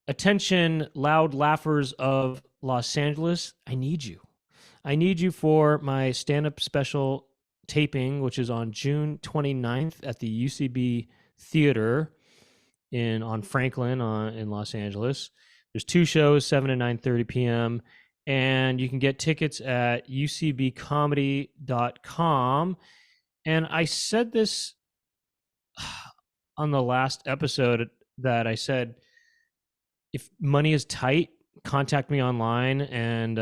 attention, loud laughers of Los Angeles, I need you. I need you for my stand-up special taping, which is on June 29th at the UCB Theater on Franklin in Los Angeles. There's 2 shows, 7 and 9:30 p.m. And you can get tickets at ucbcomedy.com. And I said this on the last episode that I said, if money is tight, contact me online and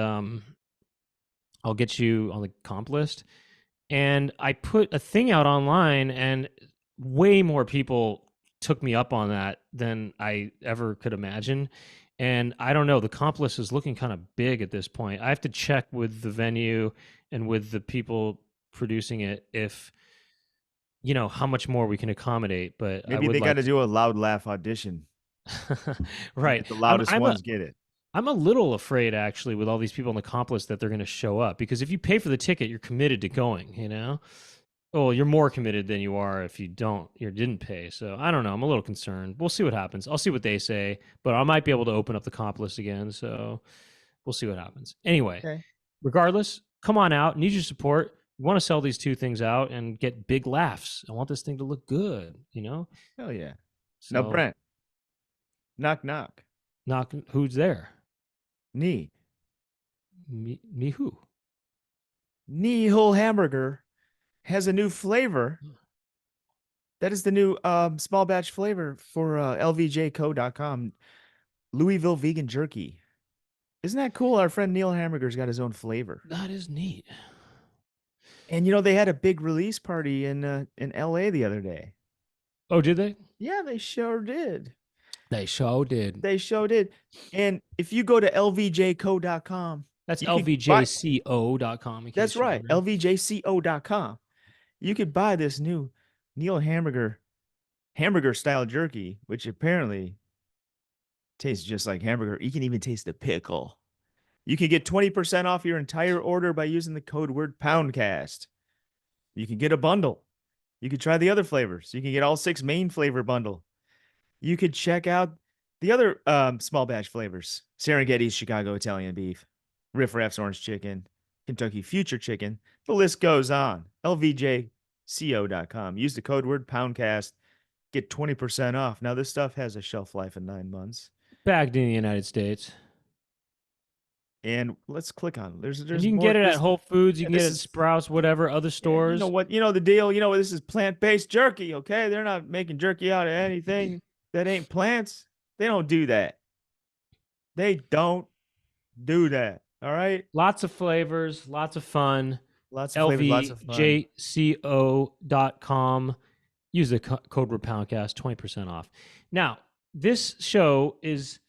I'll get you on the comp list. And I put a thing out online and way more people took me up on that than I ever could imagine. And I don't know, the comp list is looking kind of big at this point. I have to check with the venue and with the people producing it if, how much more we can accommodate. But maybe they got to do a loud laugh audition. Right. The loudest ones get it. I'm a little afraid, actually, with all these people in the comp list that they're going to show up, because if you pay for the ticket, you're committed to going, Oh, you're more committed than you are if you didn't pay. So I don't know. I'm a little concerned. We'll see what happens. I'll see what they say, but I might be able to open up the comp list again. So we'll see what happens. Anyway, Regardless, come on out. Need your support. We want to sell these 2 things out and get big laughs. I want this thing to look good, Hell yeah. So, now, Brent, knock, knock. Knock. Who's there? Me who? Knee Hole Hamburger has a new flavor. That is the new small batch flavor for lvjco.com. Louisville vegan jerky. Isn't that cool? Our friend Neil Hamburger's got his own flavor. That is neat. And they had a big release party in LA the other day. Oh, did they? Yeah, they sure did. They sure did. And if you go to lvjco.com, that's lvjco.com. That's right, lvjco.com. You could buy this new Neil Hamburger style jerky, which apparently tastes just like hamburger. You can even taste the pickle. You can get 20% off your entire order by using the code word Poundcast. You can get a bundle. You could try the other flavors. You can get all 6 main flavor bundle. You could check out the other small batch flavors. Serengeti's Chicago Italian beef, Riff Raff's orange chicken, Kentucky Future chicken. The list goes on. lvjco.com. Use the code word Poundcast. Get 20% off. Now, this stuff has a shelf life of 9 months. Bagged in the United States. And let's click on it. There's you can get it at Whole Foods. You can get it at Sprouts, whatever, other stores. You know what? The deal. This is plant-based jerky, okay? They're not making jerky out of anything that ain't plants. They don't do that. They don't do that. All right? Lots of flavors, lots of fun. LVJco.com. Use the code word Poundcast, 20% off. Now, this show is,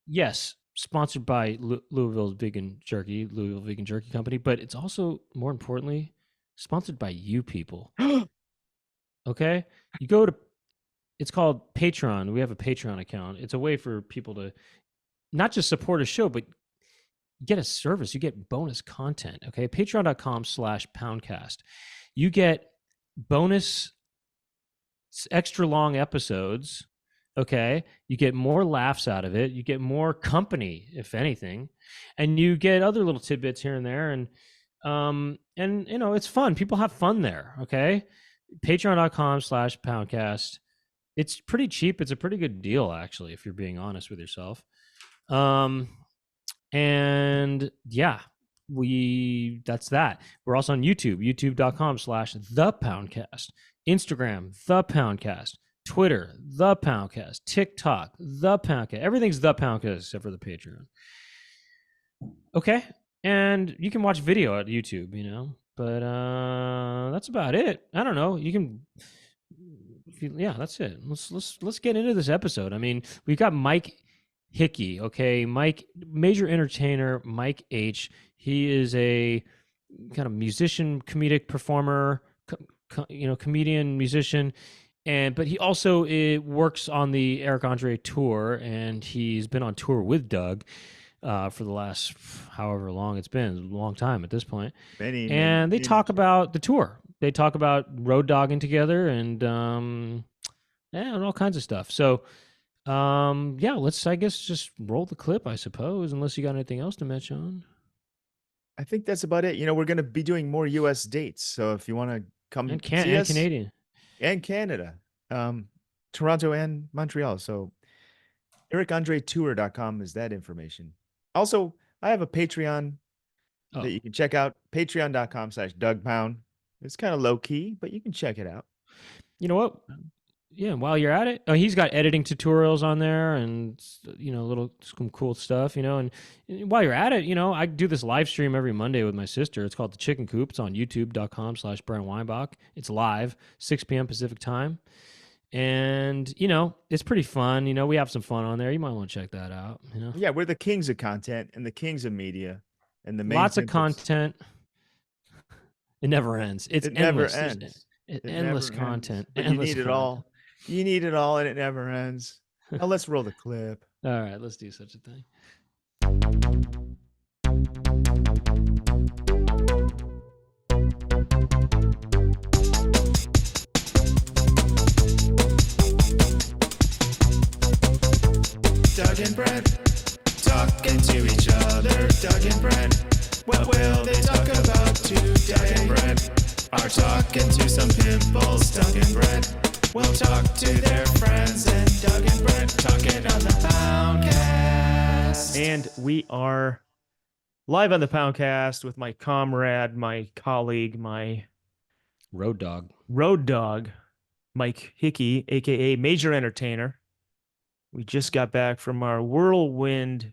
yes, sponsored by Louisville Vegan Jerky Company, but it's also, more importantly, sponsored by you people. Okay? You go to, it's called Patreon. We have a Patreon account. It's a way for people to not just support a show, but get a service. You get bonus content. Okay? Patreon.com/Poundcast. You get bonus extra long episodes. Okay, you get more laughs out of it. You get more company, if anything, and you get other little tidbits here and there. And it's fun. People have fun there. Okay, Patreon.com/Poundcast. It's pretty cheap. It's a pretty good deal, actually, if you're being honest with yourself. And yeah, that's that. We're also on YouTube. YouTube.com/ThePoundcast. Instagram, The Poundcast. Twitter, The Poundcast. TikTok, The Poundcast. Everything's The Poundcast except for the Patreon. Okay, and you can watch video at YouTube, but that's about it. I don't know. You can, that's it. Let's get into this episode. I mean, we've got Mike Hickey. Okay, Mike, major entertainer, Mike H. He is a kind of musician, comedic performer, comedian, musician. But he also works on the Eric Andre tour, and he's been on tour with Doug for the last however long it's been, a long time at this point. They talk about the tour. They talk about road dogging together and all kinds of stuff. So Yeah, let's, I guess, just roll the clip, I suppose, unless you got anything else to mention. I think that's about it. We're going to be doing more US dates. So if you want to come see And us, Canadian. and Canada, um, Toronto and Montreal. So ericandretour.com is that information. Also, I have a Patreon Oh, that you can check out, patreon.com/DougPound. It's kind of low key, but you can check it out. you know what? Yeah, while you're at it, he's got editing tutorials on there and little some cool stuff, and while you're at it, I do this live stream every Monday with my sister. It's called The Chicken Coop. It's on youtube.com/Brian Weinbach. It's live, 6 p.m. Pacific time. And, it's pretty fun. We have some fun on there. You might want to check that out. Yeah, we're the kings of content and the kings of media and the main Lots of pimples. content. It never ends. It's It never endless. There's ends. It endless never ends. content. But you Endless need it content. all. You need it all, and it never ends. Now let's roll the clip. All right, let's do such a thing. Doug and Brent talking to each other. Doug and Brent, what will they talk about today? Doug and Brent are talking to some pimples. Doug and Brent will talk to their friends, and Doug and Brent talking on the Poundcast. And we are live on the Poundcast with my comrade, my colleague, my Road dog. road dog, Mike Hickey, aka Major Entertainer. We just got back from our whirlwind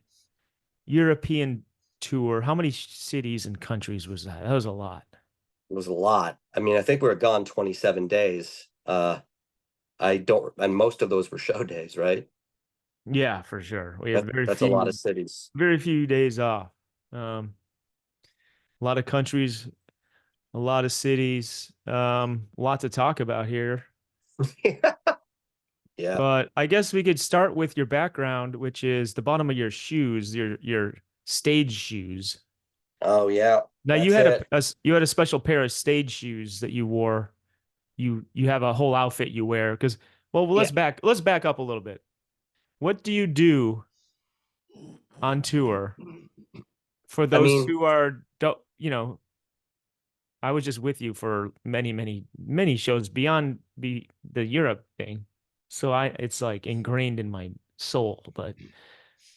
European tour. How many cities and countries was that? That was a lot. It was a lot. I mean, I think we were gone 27 days. I don't, and most of those were show days, right? Yeah, for sure. We had That's a lot of cities. very few days off. A lot of countries, a lot of cities, a lot to talk about here. Yeah. But I guess we could start with your background, which is the bottom of your shoes, your stage shoes. Oh yeah. Now That's you had it. you had a special pair of stage shoes that you wore. You have a whole outfit you wear because let's back up a little bit. What do you do on tour for I those mean, who are I was just with you for many shows beyond the Europe thing. So it's like ingrained in my soul. But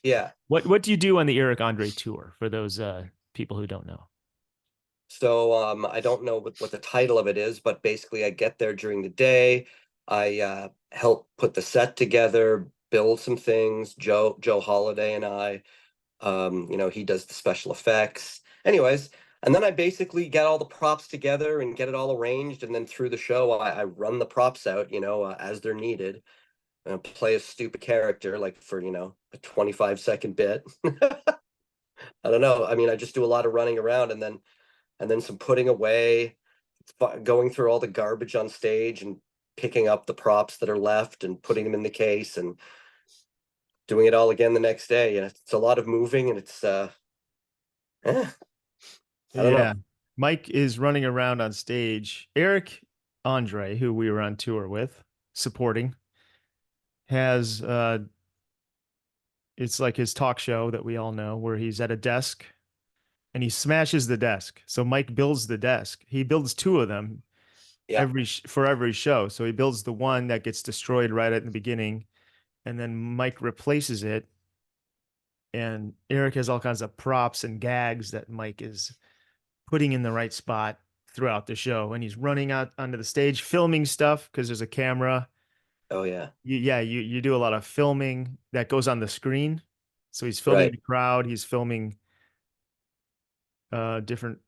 yeah. what do you do on the Eric Andre tour for those people who don't know? So I don't know what the title of it is, but basically I get there during the day. I help put the set together, build some things. Joe Holiday and I, he does the special effects. Anyways, and then I basically get all the props together and get it all arranged, and then through the show I run the props out, as they're needed. And play a stupid character like for a 25-second bit. I don't know. I mean, I just do a lot of running around and then some putting away, going through all the garbage on stage and picking up the props that are left and putting them in the case and doing it all again the next day. And it's a lot of moving, and it's I don't know. Mike is running around on stage. Eric Andre, who we were on tour with, supporting, has it's like his talk show that we all know where he's at a desk and he smashes the desk. So Mike builds the desk. He builds two of them for every show. So he builds the one that gets destroyed right at the beginning, and then Mike replaces it. And Eric has all kinds of props and gags that Mike is putting in the right spot throughout the show. And he's running out onto the stage, filming stuff because there's a camera. Oh yeah. You do a lot of filming that goes on the screen. So he's filming the crowd. He's filming different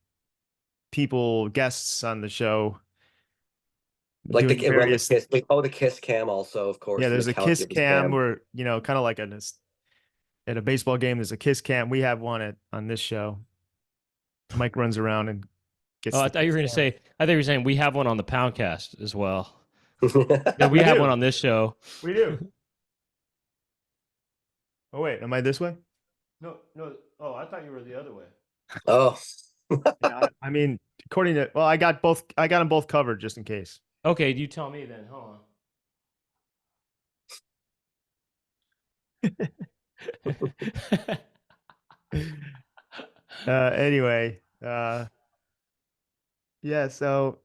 people, guests on the show. Like the kiss cam also, of course. Yeah, there's a kiss cam where, kind of like at a baseball game, there's a kiss cam. We have one on this show. Mike runs around and gets. Oh, I thought you were going to say. I think you were saying we have one on the Poundcast as well. Yeah, we have one on this show. We do. Oh wait, am I this way? No. Oh, I thought you were the other way. Oh. Yeah, I mean, according to I got them both covered just in case. Okay, you tell me then. Hold on. Anyway, yeah. So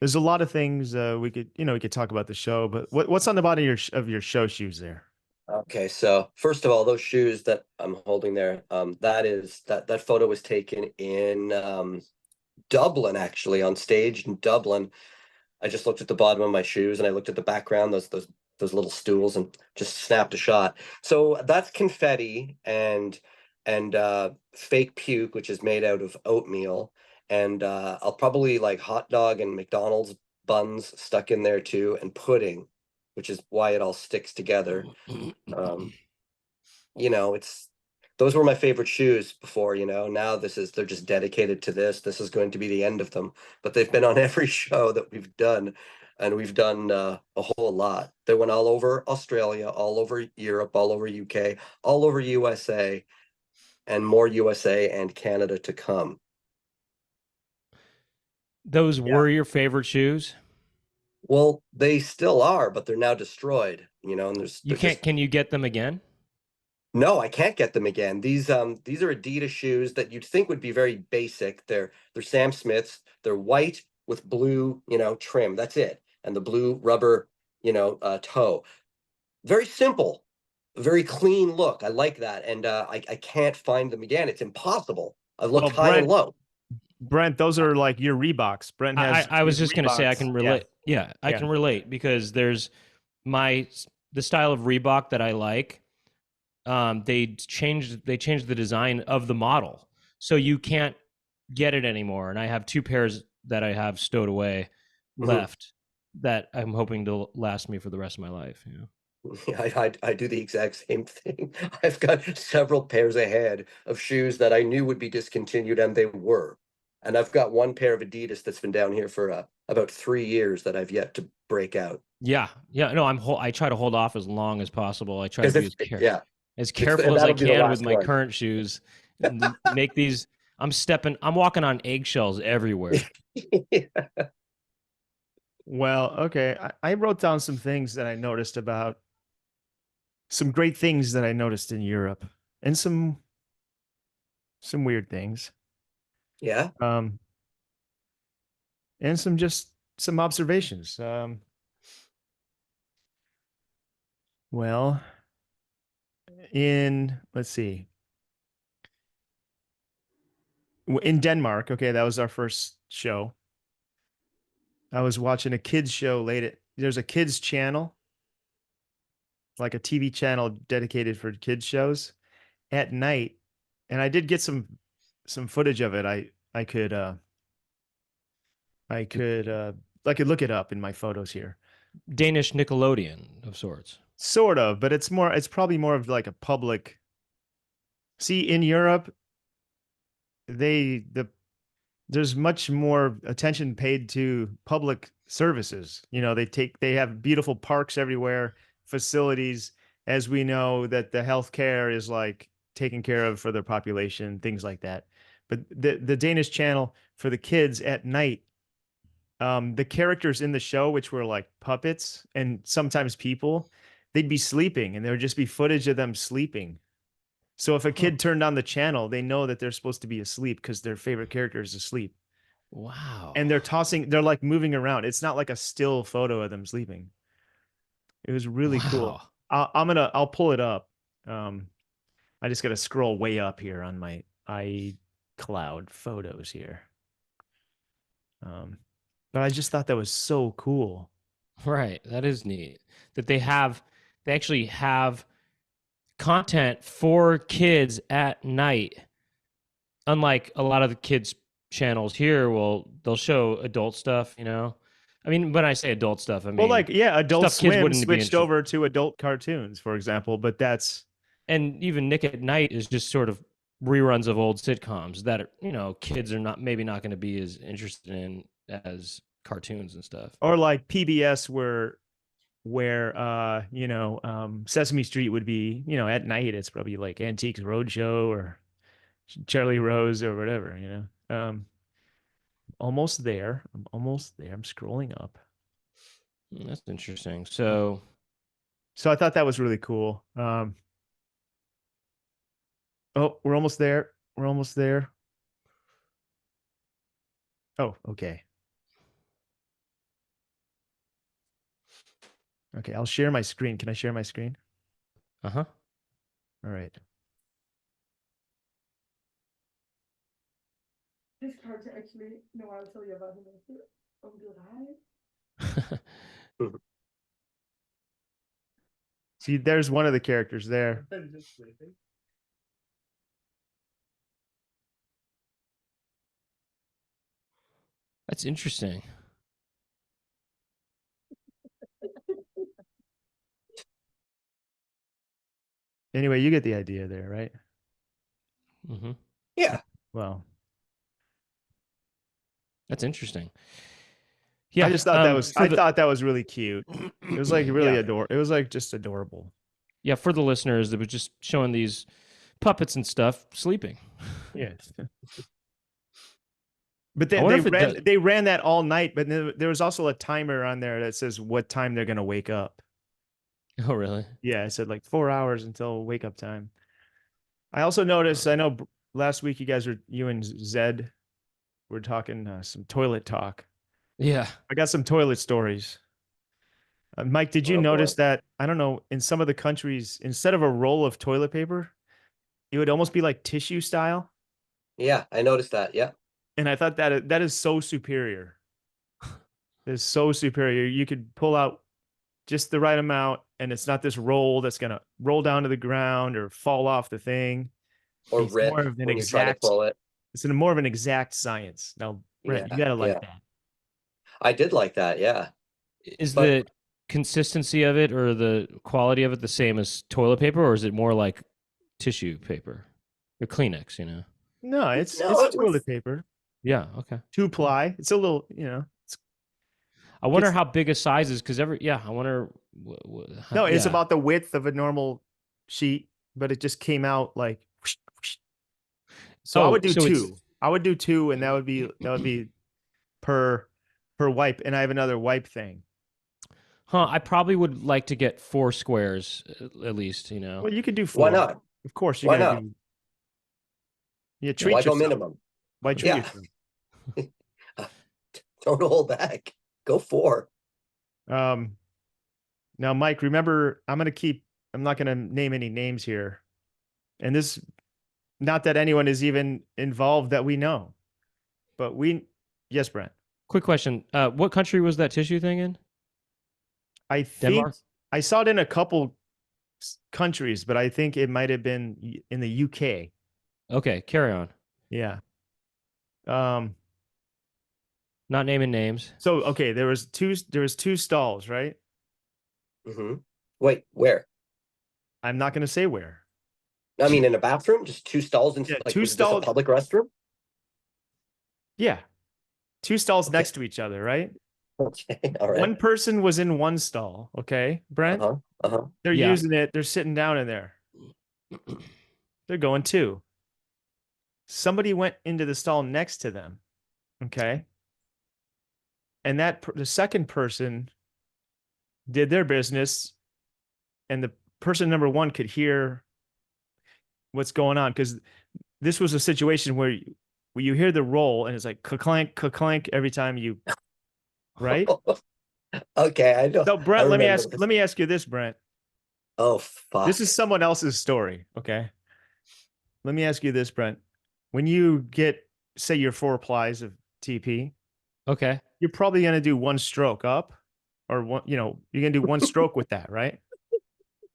there's a lot of things we could talk about the show, but what's on the bottom of your show shoes there? Okay, so first of all, those shoes that I'm holding there, that photo was taken in Dublin, actually, on stage in Dublin. I just looked at the bottom of my shoes and I looked at the background, those little stools, and just snapped a shot. So that's confetti and fake puke, which is made out of oatmeal. And I'll probably like hot dog and McDonald's buns stuck in there too, and pudding, which is why it all sticks together. Um, it's those were my favorite shoes before, now they're just dedicated to this. This is going to be the end of them, but they've been on every show that we've done, and we've done a whole lot. They went all over Australia, all over Europe, all over UK, all over USA, and more USA and Canada to come. Those Yeah. were your favorite shoes? Well, they still are, but they're now destroyed, and You can't, can you get them again? No, I can't get them again. These are Adidas shoes that you'd think would be very basic. They're Sam Smiths. They're white with blue, trim. That's it. And the blue rubber, toe. Very simple, very clean look. I like that. And I can't find them again. It's impossible. I've looked Well, high and low. Brent, those are like your Reeboks. Brent has. I was just going to say I Reeboks. can relate. Yeah, I can relate because there's the style of Reebok that I like. They changed the design of the model, so you can't get it anymore. And I have two pairs that I have stowed away left that I'm hoping to last me for the rest of my life. I do the exact same thing. I've got several pairs ahead of shoes that I knew would be discontinued, and they were. And I've got one pair of Adidas that's been down here for about 3 years that I've yet to break out. Yeah. No, I try to hold off as long as possible. I try to be as and careful as I that'll be the can with last my one. current shoes. And make these. I'm walking on eggshells everywhere. Yeah. Well, okay. I wrote down some things that I noticed about some great things that I noticed in Europe, and some weird things. Yeah. And some observations. Well, let's see. In Denmark, okay, that was our first show. I was watching a kids show there's a kids channel, like a TV channel dedicated for kids shows at night. And I did get some footage of it. I could look it up in my photos here. Danish Nickelodeon of sorts. Sort of, but it's probably more of like a public. See, in Europe, there's much more attention paid to public services. They have beautiful parks everywhere, facilities, as we know that the healthcare is like taken care of for their population, things like that. But the Danish channel for the kids at night, the characters in the show, which were like puppets and sometimes people, they'd be sleeping, and there would just be footage of them sleeping. So if a kid turned on the channel, they know that they're supposed to be asleep because their favorite character is asleep. Wow. And they're like moving around. It's not like a still photo of them sleeping. It was really cool. I'll pull it up. I just got to scroll way up here on my iCloud photos here. But I just thought that was so cool. Right. That is neat. That they actually have content for kids at night. Unlike a lot of the kids channels here, they'll show adult stuff, I mean, when I say adult stuff, I mean, Adult stuff kids Swim wouldn't be switched over to adult cartoons, for example, but and even Nick at Night is just sort of reruns of old sitcoms that kids are maybe not going to be as interested in as cartoons and stuff. Or like PBS where Sesame Street would be, at night it's probably like Antiques Roadshow or Charlie Rose or whatever, almost there. I'm scrolling up. That's interesting. So So I thought that was really cool. Oh, we're almost there. We're almost there. Oh, okay. Okay, I'll share my screen. Can I share my screen? Uh-huh. All right. This character actually, no, I'll tell you about him later. Oh, do I? See, there's one of the characters there. That's interesting. Anyway, you get the idea there, right? Mm-hmm. Yeah. Well, That's interesting. Yeah, I just thought that was for the- thought that was really cute. It was like really Yeah. adorable. It was like just adorable. Yeah, for the listeners, that was just showing these puppets and stuff sleeping. Yeah. But I they wonder if it ran does- they ran that all night, but there was also a timer on there that says what time they're gonna wake up. Oh, really? Yeah, it said like 4 hours until wake up time. I also noticed, I know last week you and Zed were talking some toilet talk. Yeah. I got some toilet stories. Mike, did you Oh, boy. notice that, I don't know, in some of the countries, instead of a roll of toilet paper, it would almost be like tissue style? Yeah, I noticed that. Yeah. And I thought that is so superior. It's so superior. You could pull out just the right amount, and it's not this roll that's gonna roll down to the ground or fall off the thing. Or It's rip more of an when you try to exact, pull it. it's more of an exact science. Now, Brent, you gotta like Yeah. that. I did like that. Yeah. Is But- the consistency of it or the quality of it the same as toilet paper, or is it more like tissue paper or Kleenex? You know? No, it's No, it was- toilet paper, Yeah. Okay. 2-ply. It's a little, it's I wonder It's- how big a size is because I wonder. no, it's yeah. about the width of a normal sheet, but it just came out like. Whoosh, whoosh. So I Oh, would do so it's- two. I would do two, and that would be per wipe. And I have another wipe thing. Huh? I probably would like to get 4 squares at least. You know. Well, you could do 4. Why not? Of course, you're Why gonna not? do. Yeah, treat Why go yourself. minimum? Why treat Yeah. yourself? Don't hold back. Go 4. Now, Mike, remember, I'm not gonna name any names here, and this, not that anyone is even involved that we know, but yes, Brent. Quick question. What country was that tissue thing in? I think Denmark? I saw it in a couple countries, but I think it might have been in the UK. Okay, carry on. Yeah. Not naming names. So okay, there was two stalls, right? Mm-hmm. Wait, where? I'm not gonna say where. I mean, in a bathroom, just 2 stalls and Yeah, like 2 was this a stalls. public restroom. Yeah. 2 stalls Okay. next to each other, right? Okay, all right. One person was in one stall, okay, Brent? Uh-huh. Uh-huh. They're Yeah. using it, they're sitting down in there. They're going 2. Somebody went into the stall next to them, okay? And the second person did their business, and the person number 1 could hear what's going on, because this was a situation where you hear the roll and it's like clank every time you, right? Okay, I know. So Brent, I let me remember ask this. let me ask you this, Brent. Oh, fuck. This is someone else's story, okay? Let me ask you this, Brent. When you get, say, your 4 plies of TP, Okay. you're probably gonna do 1 stroke up, or one, you're gonna do 1 stroke with that, right?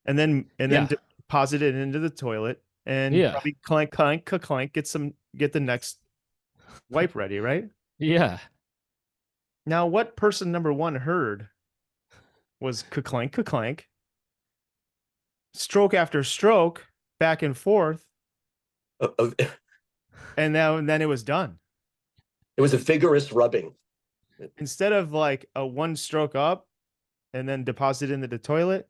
And then Yeah. deposit it into the toilet, and Yeah. probably clank, get the next wipe ready, right? Yeah. Now, what person number 1 heard was clank, stroke after stroke, back and forth, It and then it was done. was a vigorous rubbing. Instead of like a 1 stroke up and then deposit into the toilet,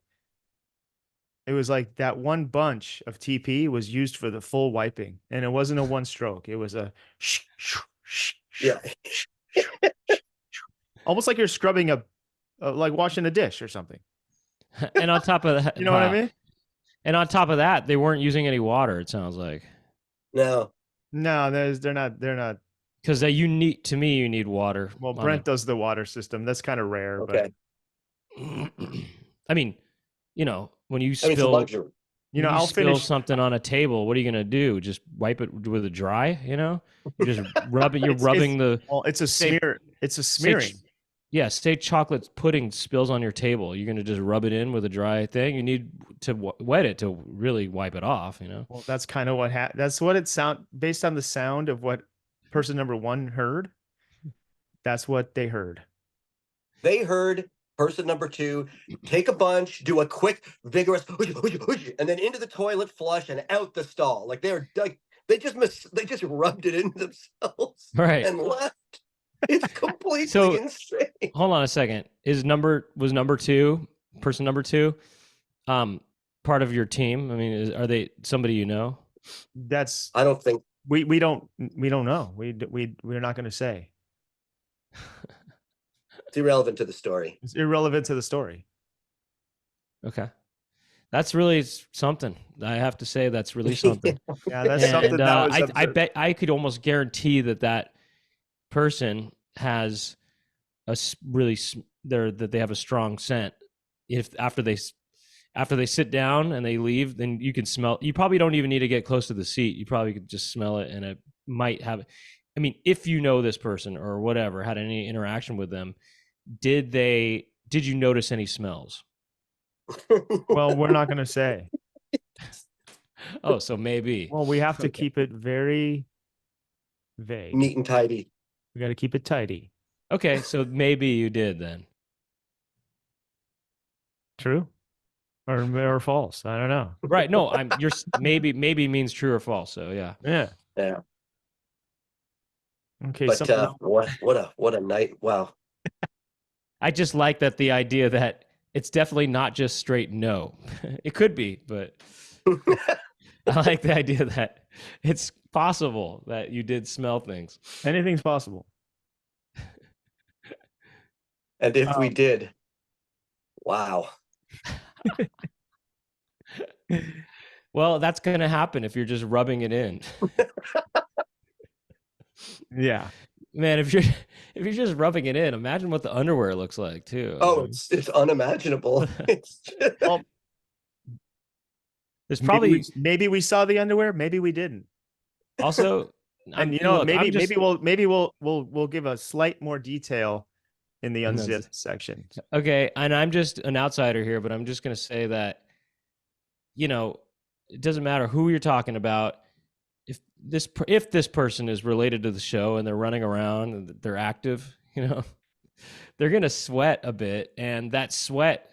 it was like that 1 bunch of TP was used for the full wiping, and it wasn't a 1 stroke. It was a Yeah. almost like you're scrubbing like washing a dish or something. And on top of that, You know what I mean? And on top of that, they weren't using any water. It sounds like No. No, they're not. because you need water. Well, on Brent does the water system. That's kind of rare, Okay. I mean, when you I mean, it's a spill, luxury. I'll finish. something on a table, what are you gonna do? Just wipe it with a dry? You just rub it. You're It's- rubbing the. Well, it's a say- smear. It's a say ch- smearing. Yeah, say chocolate pudding spills on your table. You're gonna just rub it in with a dry thing. You need to wet it to really wipe it off. Well, that's kind of what that's what it sound based on the sound of what person number 1 heard. That's what they heard. They heard person number 2 take a bunch, do a quick, vigorous, and then into the toilet flush and out the stall. Like they just rubbed it into themselves Right. and left. It's completely So- insane. Hold on a second. Was number 2, person number 2, part of your team? I mean, are they somebody you know? That's I don't think we don't know. We're not going to say. it's irrelevant to the story. It's irrelevant to the story. Okay. That's really something. I have to say that's really something. Yeah, that's something And that was. I bet I could almost guarantee that person has that they have a strong scent. If after they sit down and they leave, then you can smell. You probably don't even need to get close to the seat. You probably could just smell it, and it might have. I mean, if you know this person or whatever, had any interaction with them, did you notice any smells? Well, we're not going to say. Oh, so maybe. Well, we have to Okay. keep it very vague. Neat and tidy. We got to keep it tidy. Okay, so maybe you did then. True, or false? I don't know. Right? No, maybe means true or false. So yeah. Yeah. Yeah. Okay. But something what a night. Wow. I just like that the idea that it's definitely not just straight no. It could be, but I like the idea that it's possible that you did smell things. Anything's possible. And if we did, wow. Well, that's going to happen if you're just rubbing it in. Yeah. Man, if you're just rubbing it in, imagine what the underwear looks like too. Oh, it's unimaginable. It's just, Well, There's probably maybe we saw the underwear. Maybe we didn't. also, And look, I'm just- maybe we'll give a slight more detail in the unzipped section. Okay, and I'm just an outsider here, but I'm just going to say that, it doesn't matter who you're talking about. If this person is related to the show and they're running around and they're active, they're going to sweat a bit, and that sweat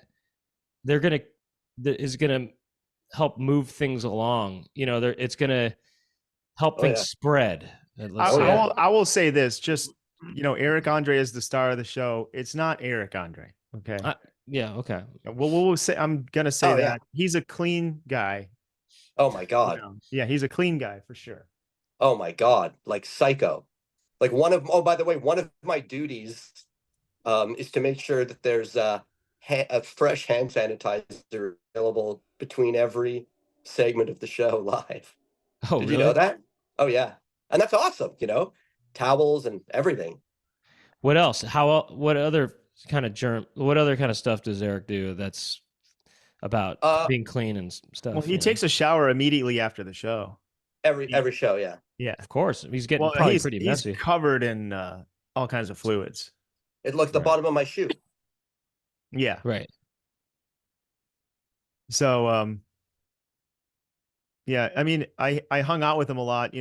is going to help move things along. It's going to help things spread. I will say this, just Eric Andre is the star of the show. It's not Eric Andre. Okay. Yeah. Okay. We'll say, I'm gonna say Oh, that yeah. he's a clean guy. oh my God. Yeah, he's a clean guy for sure. Oh my God. Like psycho. Like by the way, one of my duties is to make sure that there's a fresh hand sanitizer available between every segment of the show live. Oh, Did really? you know that? Oh yeah. And that's awesome, towels and everything. What else? What other kind of stuff does Eric do that's about being clean and stuff? Well, he takes a shower immediately after the show. Every show, yeah. Yeah. Of course, he's getting probably pretty he's messy. covered in all kinds of fluids. It looks the Right. bottom of my shoe. Yeah. Right. So yeah, I mean, I hung out with him a lot,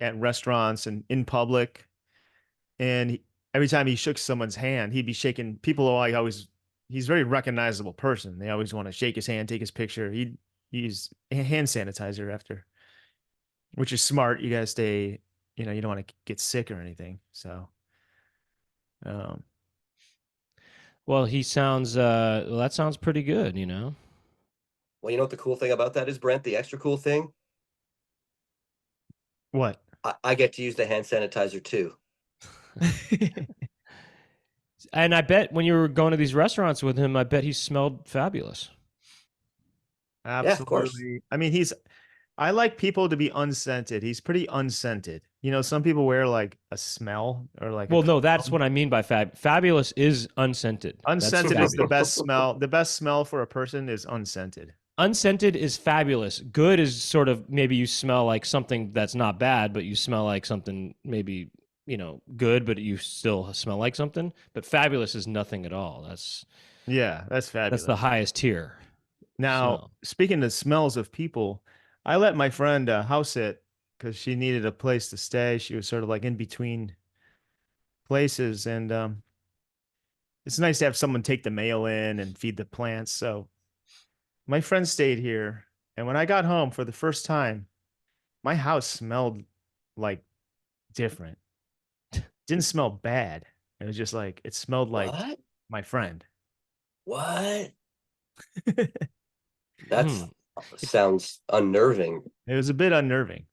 at restaurants and in public, and every time he shook someone's hand, he'd be shaking people. He's a very recognizable person. They always want to shake his hand, take his picture. He'd use hand sanitizer after, which is smart. You gotta stay, you don't want to get sick or anything. So, Well, he sounds. That sounds pretty good. Well, you know what the cool thing about that is, Brent? The extra cool thing? what? I get to use the hand sanitizer too. And I bet when you were going to these restaurants with him, I bet he smelled fabulous. Yeah, of course. Absolutely. I mean, I like people to be unscented. He's pretty unscented. You know, some people wear like a smell or like Well, a no, that's cologne. what I mean by fabulous is unscented. That's Unscented is the fabulous. best smell. The best smell for a person is unscented. Unscented is fabulous. Good is sort of maybe you smell like something that's not bad, but you smell like something maybe, good, but you still smell like something. But fabulous is nothing at all. That's Fabulous. the highest tier. Now, smell. speaking of smells of people, I let my friend house sit because she needed a place to stay. She was sort of like in between places, and it's nice to have someone take the mail in and feed the plants. So my friend stayed here, and when I got home for the first time, my house smelled like different. Didn't smell bad. It was just like it smelled like What? my friend. What? That Hmm. sounds unnerving. It was a bit unnerving.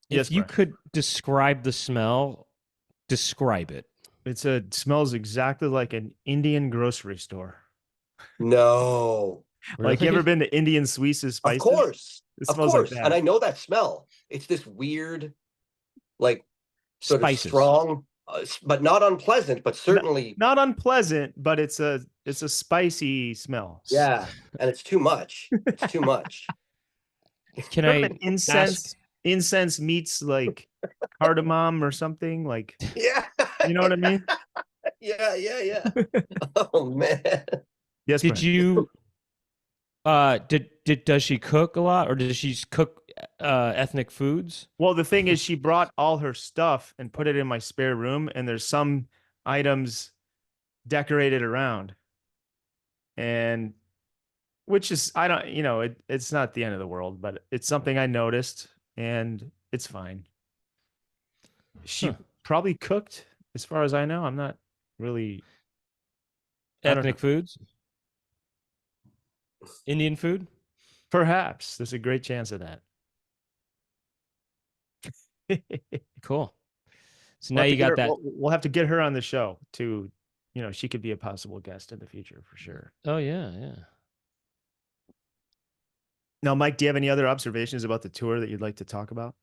Yes, If you Brian. could describe the smell, describe it. It smells exactly like an Indian grocery store. No. Like, you ever Really? been to Indian Sweeze's Of Spices? course. It Of smells like course. And that. I know that smell. It's this weird, like, sort of Spices. strong, but not unpleasant, but certainly. Not unpleasant, but it's a spicy smell. Yeah. And it's too much. It's too much. Can Sort of I an incense meets like cardamom or something. Like, Yeah. you know what I mean? Yeah. Oh, man. Yes, Did Brian. you does she cook a lot, or does she cook ethnic foods? Well, the thing is, she brought all her stuff and put it in my spare room, and there's some items decorated around, and which is, I don't, it's not the end of the world, but it's something I noticed, and it's fine. She probably cooked, as far as I know. I'm not really I don't Ethnic know. foods? Indian food? Perhaps there's a great chance of that. Cool. So now you got that. We'll have to get her on the show to, she could be a possible guest in the future for sure. Oh yeah. Now, Mike, do you have any other observations about the tour that you'd like to talk about?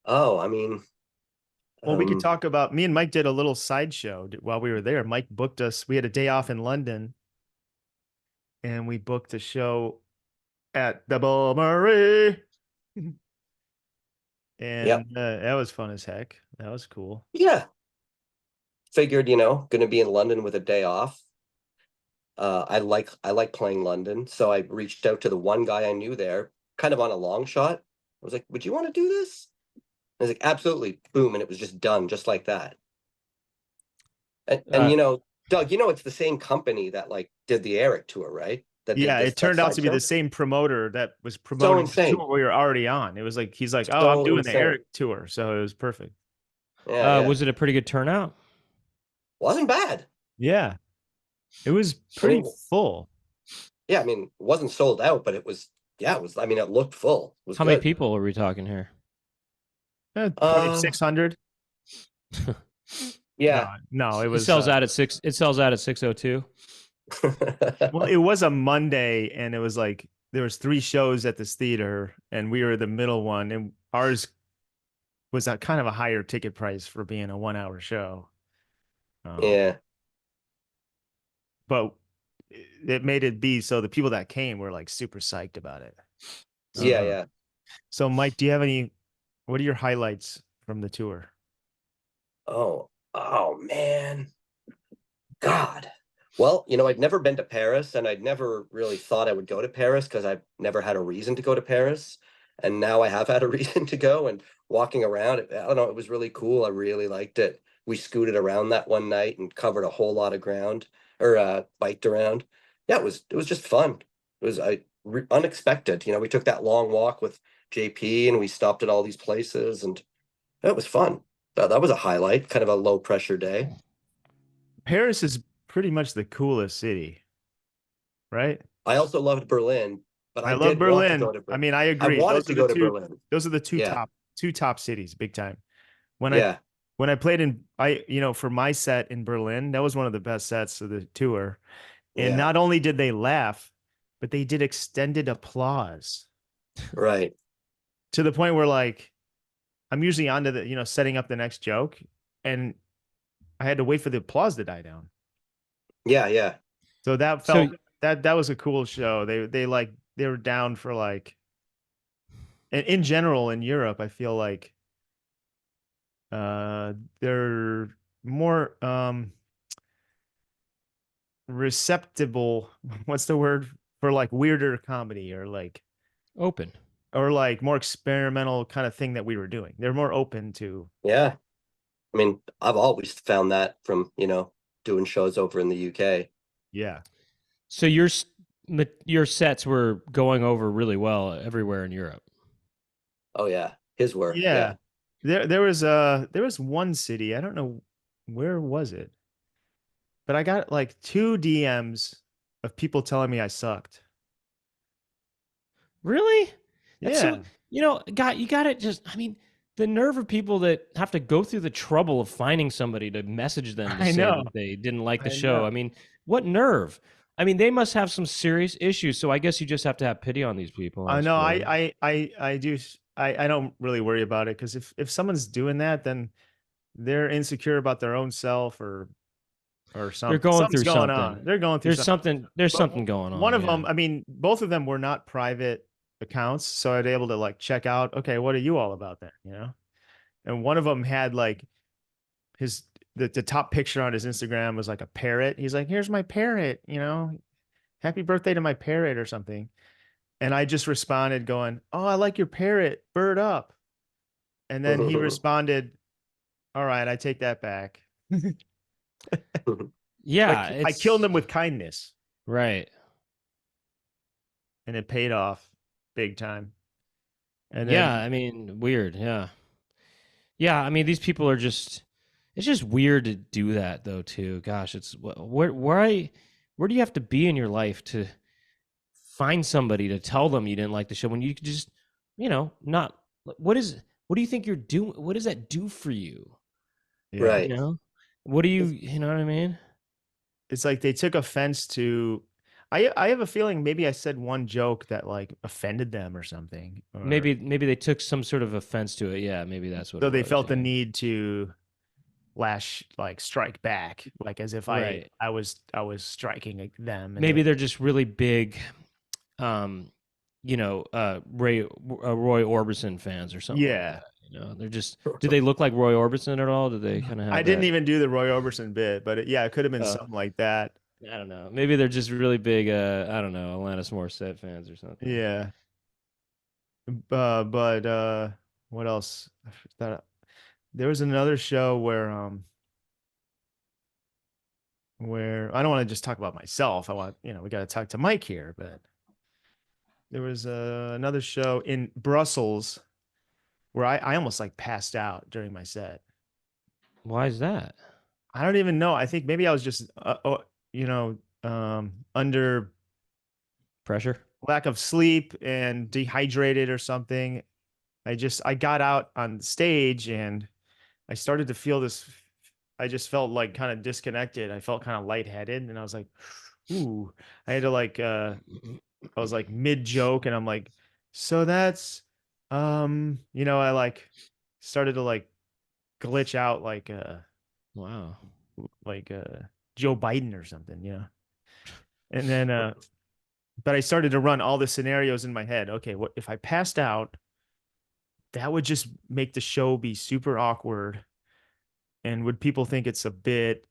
Oh, I mean. Well, we could talk about, me and Mike did a little sideshow while we were there. Mike booked us. We had a day off in London, and we booked a show at the Bulmery. And that was fun as heck. That was cool. Yeah. Figured, going to be in London with a day off. I like playing London. So I reached out to the one guy I knew there, kind of on a long shot. I was like, would you want to do this? I was like, absolutely. Boom. And it was just done just like that. And Doug, it's the same company that like did the Eric tour, right? It turned out to be the same promoter that was promoting the tour we were already on. It was like, he's like, oh, I'm doing the Eric tour. So it was perfect. Yeah. Was it a pretty good turnout? Wasn't bad. Yeah. It was pretty full. Yeah, I mean, it wasn't sold out, but it was, I mean, it looked full. It was How many people are we talking here? 600. Yeah. No, it was. It sells out at 6:02. Well, it was a Monday, and it was like there was 3 shows at this theater, and we were the middle one, and ours was a kind of a higher ticket price for being a 1-hour show. Yeah. But it made it be so the people that came were like super psyched about it. Yeah. So, Mike, what are your highlights from the tour? Oh man. God. Well, I'd never been to Paris, and I'd never really thought I would go to Paris because I've never had a reason to go to Paris. And now I have had a reason to go, and walking around, I don't know, it was really cool. I really liked it. We scooted around that one night and covered a whole lot of ground, or biked around. Yeah, it was just fun. It was unexpected. We took that long walk with JP, and we stopped at all these places, and it was fun. That was a highlight, kind of a low pressure day. Paris is pretty much the coolest city, right? I also loved Berlin, but I love Berlin. I mean, I agree. I wanted to go to Berlin. Those are the two top cities, big time. When when I played for my set in Berlin, that was one of the best sets of the tour. And Yeah, not only did they laugh, but they did extended applause right. to the point where like I'm usually on to setting up the next joke, and I had to wait for the applause to die down. Yeah, yeah. So that So felt that was a cool show. They were down for like, in general in Europe, I feel like they're more receptible. What's the word for like weirder comedy open. or like more experimental kind of thing that we were doing. They're more open to. Yeah. I mean, I've always found that from, doing shows over in the UK. Yeah. So your sets were going over really well everywhere in Europe. Oh yeah. His work. Yeah. Yeah. There was one city, I don't know where was it, but I got like 2 DMs of people telling me I sucked. Really? That's so, Yeah. you got it. Just, I mean, the nerve of people that have to go through the trouble of finding somebody to message them to I say know. that they didn't like the I show. know. I mean, what nerve? I mean, they must have some serious issues. So I guess you just have to have pity on these people. I I know. suppose. I do. I don't really worry about it because if someone's doing that, then they're insecure about their own self or They're something. going Something's through going something. on. They're going through There's something. something. There's But something going one on. of Yeah. them, I mean, both of them were not private accounts, so I'd able to like check out. Okay, what are you all about then? And one of them had like his the top picture on his Instagram was like a parrot. He's like, "Here's my parrot," happy birthday to my parrot or something. And I just responded going, "Oh, I like your parrot, bird up." And then he responded, "All right, I take that back." Yeah. I killed It's him with kindness, right. and it paid off big time. And Yeah. then I mean, weird. Yeah. Yeah. I mean, these people are just. It's just weird to do that, though. Too. Gosh, it's where do you have to be in your life to find somebody to tell them you didn't like the show when you could just, not. What do you think you're doing? What does that do for you? yeah, Right. What do you know what I mean? it's like they took offense to. I have a feeling maybe I said one joke that like offended them or something, or Maybe they took some sort of offense to it. Yeah, maybe that's what so it they was. felt the Yeah. need to strike back, like as if Right. I was striking at them, and Maybe they're just really big, um, Roy Orbison fans or something like yeah. that. They're just. Did they look like Roy Orbison at all? Did they kind of I have didn't that? even do the Roy Orbison bit, but yeah, it could have been Uh, something like that. I don't know. Maybe they're just really big. I don't know, Alanis Morissette fans or something. Yeah. But what else? That there was another show where I don't want to just talk about myself. I want, we got to talk to Mike here, but there was another show in Brussels where I almost like passed out during my set. Why is that? I don't even know. I think maybe I was just, under Pressure. lack of sleep and dehydrated or something. I got out on stage and I started to feel this. I just felt like kind of disconnected. I felt kind of lightheaded, and I was like, "Ooh!" I had to I was like mid joke, and I'm like, "So that's, I like started to like glitch out Wow. like Joe Biden or something. And then, but I started to run all the scenarios in my head. Okay, what if I passed out? That would just make the show be super awkward. And would people think it's a bit?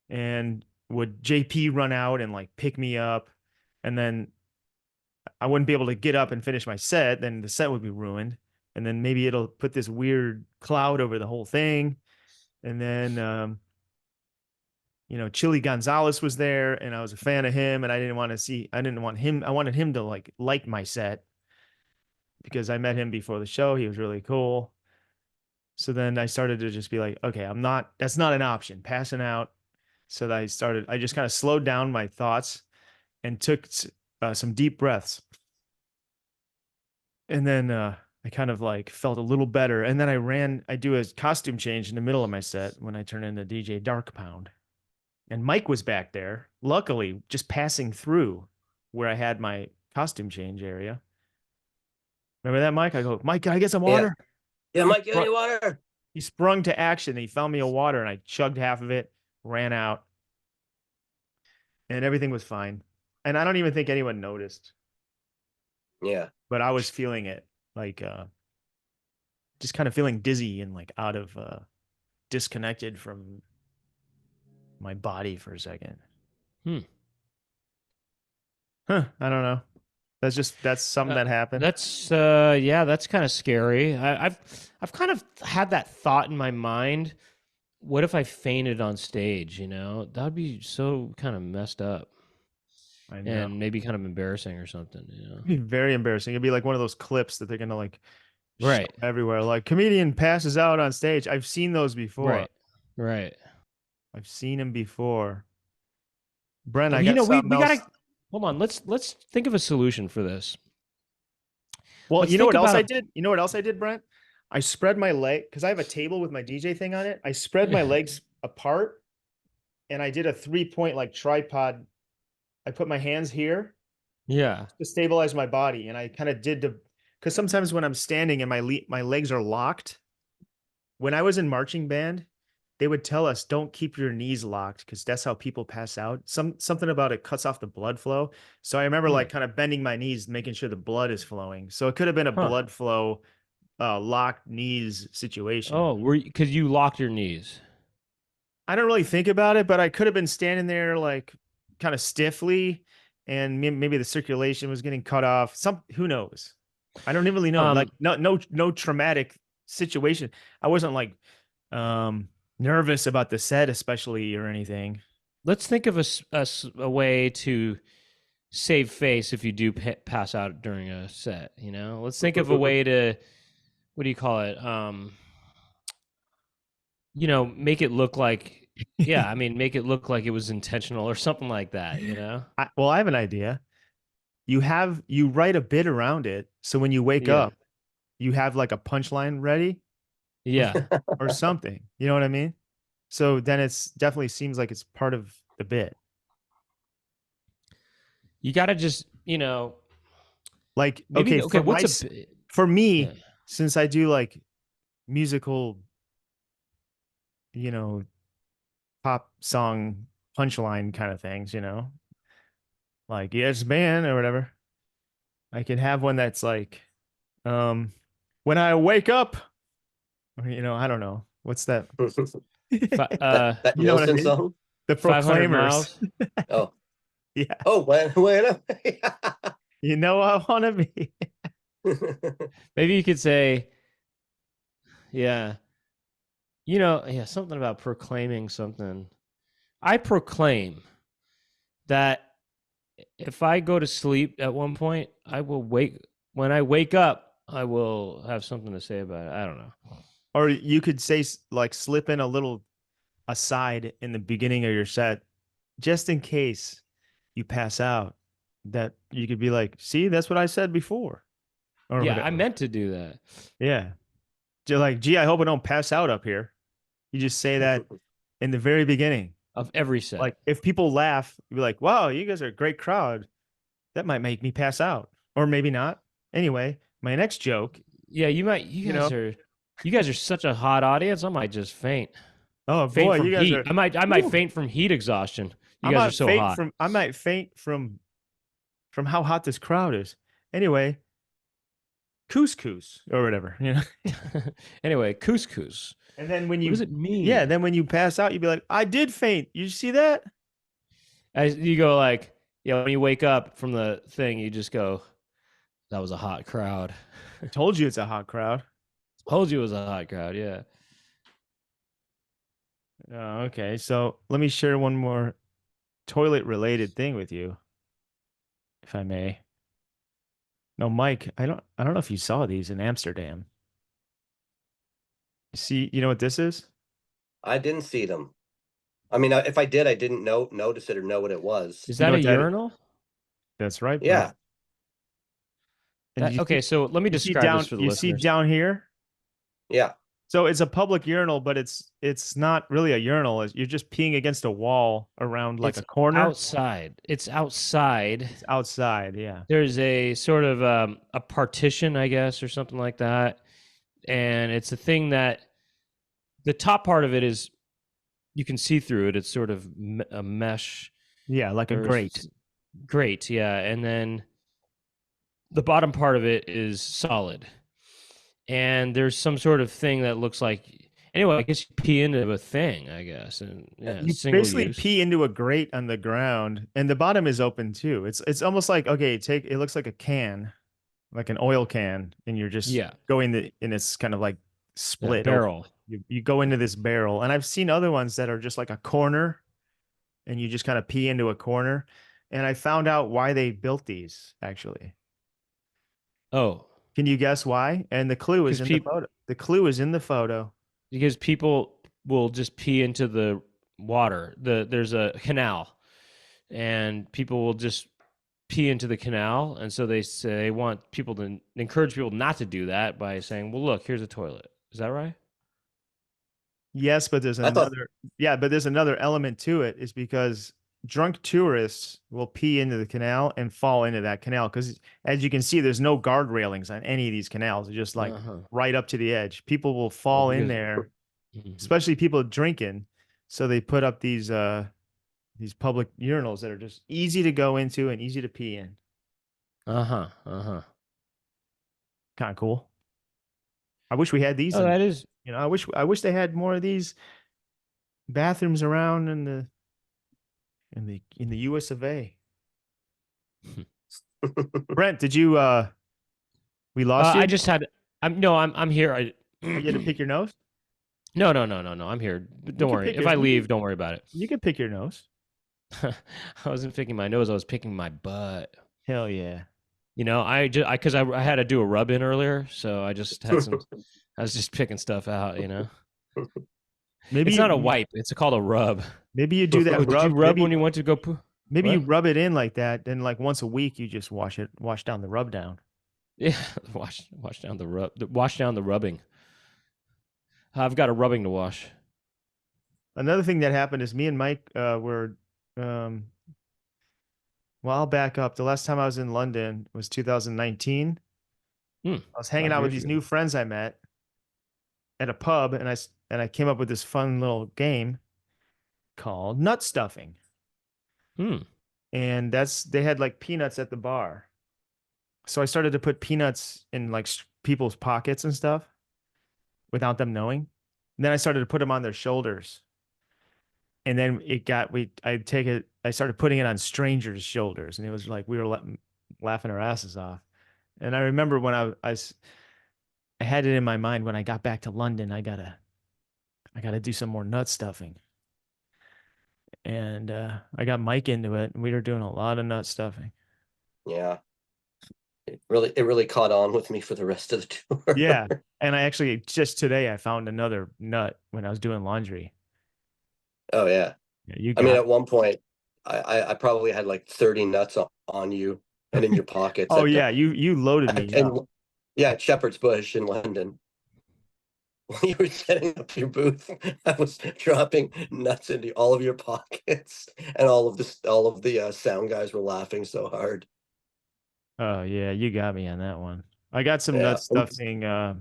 And would JP run out and like pick me up? And then I wouldn't be able to get up and finish my set. Then the set would be ruined. And then maybe it'll put this weird cloud over the whole thing. And then, Chili Gonzalez was there and I was a fan of him. And I didn't want him. I wanted him to like my set because I met him before the show. He was really cool. So then I started to just be like, okay, that's not an option, passing out. So that I just kind of slowed down my thoughts and took some deep breaths. And then I kind of like felt a little better. And then I do a costume change in the middle of my set when I turn into DJ Dark Pound. And Mike was back there, luckily, just passing through where I had my costume change area. Remember that, Mike? I go, Mike, can I get some Yeah. water? Yeah, Mike, you got any water? He sprung to action. He found me a water and I chugged half of it, ran out, and everything was fine. And I don't even think anyone noticed, Yeah. but I was feeling it, like just kind of feeling dizzy and like out of disconnected from my body for a second. Huh, I don't know. That's something that happened. That's that's kind of scary. I've kind of had that thought in my mind. What if I fainted on stage? You know, that would be so kind of messed up I know. and maybe kind of embarrassing or something. You know, It'd be very embarrassing. It'd be like one of those clips that they're gonna like show right, everywhere. Like comedian passes out on stage. I've seen those before. right. I've seen him before. Brent, I You got know, we something else. gotta hold on. Let's think of a solution for this. Well, Let's you know think what else about I did? You know what else I did, Brent? I spread my leg because I have a table with my DJ thing on it. I spread my legs apart and I did a 3-point like tripod. I put my hands here Yeah, to stabilize my body, and I kind of did because sometimes when I'm standing and my legs are locked. When I was in marching band, they would tell us don't keep your knees locked because that's how people pass out. Something about it cuts off the blood flow. So I remember like kind of bending my knees, making sure the blood is flowing. So it could have been a blood flow, locked knees situation. Oh, because you locked your knees. I don't really think about it, but I could have been standing there like kind of stiffly, and maybe the circulation was getting cut off. Who knows? I don't really know. Like no traumatic situation. I wasn't like nervous about the set, especially or anything. Let's think of a way to save face if you do pass out during a set. You know, let's think of a way to, what do you call it? You know, make it look like, yeah, I mean, make it look like it was intentional or something like that. You know? I have an idea. You write a bit around it, so when you wake up, you have like a punchline ready. Yeah. Or something. You know what I mean? So then it's definitely seems like it's part of the bit. You got to just, you know, Like, maybe, okay, for me, since I do like musical, you know, pop song punchline kind of things, you know, like yes, man, or whatever. I could have one that's like, when I wake up, or, you know, I don't know. What's that? that You know what I Nielsen mean? song? The 500 Proclaimers. miles. Oh, Yeah. oh, when You know I want to be. Maybe you could say, yeah, you know, yeah, something about proclaiming something. I proclaim that if I go to sleep at one point, when I wake up, I will have something to say about it. I don't know. Or you could say like slip in a little aside in the beginning of your set, just in case you pass out, that you could be like, see, that's what I said before. Or Yeah, whatever. I meant to do that. Yeah. Just like, gee, I hope I don't pass out up here. You just say that in the very beginning. Of every set. Like if people laugh, you'd be like, wow, you guys are a great crowd. That might make me pass out. Or maybe not. Anyway, my next joke. Yeah, you guys are such a hot audience. I might just faint. Oh Faint boy, from you guys heat. are. I might faint from heat exhaustion. You guys are so hot. I might faint from how hot this crowd is. Anyway, couscous or whatever, you know. Anyway, couscous. And then when What you does it mean? Yeah, then when you pass out, you'd be like, I did faint. You see that? As you go like, when you wake up from the thing, you just go, that was a hot crowd. Told you it's a hot crowd. Told you it was a hot crowd, yeah. Oh, okay. So let me share one more toilet related thing with you, if I may. No, Mike, I don't know if you saw these in Amsterdam. See, you know what this is? I didn't see them. I mean, if I did, I didn't notice it or know what it was. Is that a urinal? That's right. Yeah. And Okay, so let me describe this for the you see listeners. down here. Yeah. So it's a public urinal, but it's not really a urinal. You're just peeing against a wall around like It's a corner. outside. It's outside. It's outside, yeah. There's a sort of a partition, I guess, or something like that. And it's a thing that the top part of it is you can see through it. It's sort of a mesh. Yeah, like a grate. Great, yeah. And then the bottom part of it is solid. And there's some sort of thing that looks like, anyway, I guess you pee into a thing, I guess. And yeah, You single basically use. pee into a grate on the ground, and the bottom is open too. It's almost like, okay, it looks like a can, like an oil can, and you're just going and it's kind of like split barrel. You go into this barrel, and I've seen other ones that are just like a corner, and you just kind of pee into a corner. And I found out why they built these, actually. Oh. Can you guess why? And the clue is in the photo. The clue is in the photo. Because people will just pee into the water. There's a canal, and people will just pee into the canal. And so they want people to encourage people not to do that by saying, well, look, here's a toilet. Is that right? Yes, but there's another element to it, is because drunk tourists will pee into the canal and fall into that canal, because as you can see, there's no guard railings on any of these canals. It's just like right up to the edge. People will fall in there, especially people drinking. So they put up these public urinals that are just easy to go into and easy to pee in. Kind of cool. I wish we had these. Oh, that is. You know, I wish they had more of these bathrooms around in the US of A. Brent, did you we lost you? I just had I'm here. You had to pick your nose? No. I'm here. Don't worry. If I leave, don't worry about it. You can pick your nose. I wasn't picking my nose, I was picking my butt. Hell yeah. You know, I had to do a rub in earlier, so I just had some I was just picking stuff out, you know. Maybe it's not a wipe, it's called a rub. Maybe you do that rub. Did you rub when you went to go poo? Maybe you rub it in like that, then like once a week you just wash down the rub down. Yeah, wash down the rubbing. I've got a rubbing to wash. Another thing that happened is me and Mike were well, I'll back up. The last time I was in London was 2019. I was hanging out with these new friends I met at a pub, and I came up with this fun little game called nut stuffing. And they had like peanuts at the bar. So I started to put peanuts in like people's pockets and stuff without them knowing. And then I started to put them on their shoulders. And then I started putting it on strangers' shoulders, and it was like we were laughing our asses off. And I remember when I had it in my mind, when I got back to London, I gotta do some more nut stuffing. And I got Mike into it, and we were doing a lot of nut stuffing. Yeah. It really caught on with me for the rest of the tour. Yeah. And I actually, just today, I found another nut when I was doing laundry. Oh yeah. I mean, at one point I probably had like 30 nuts on you and in your pockets. Oh yeah, you loaded me. Yeah, at Shepherd's Bush in London. While you were setting up your booth, I was dropping nuts into all of your pockets, and all of the sound guys were laughing so hard. Oh yeah, you got me on that one. I got some nut stuffing. I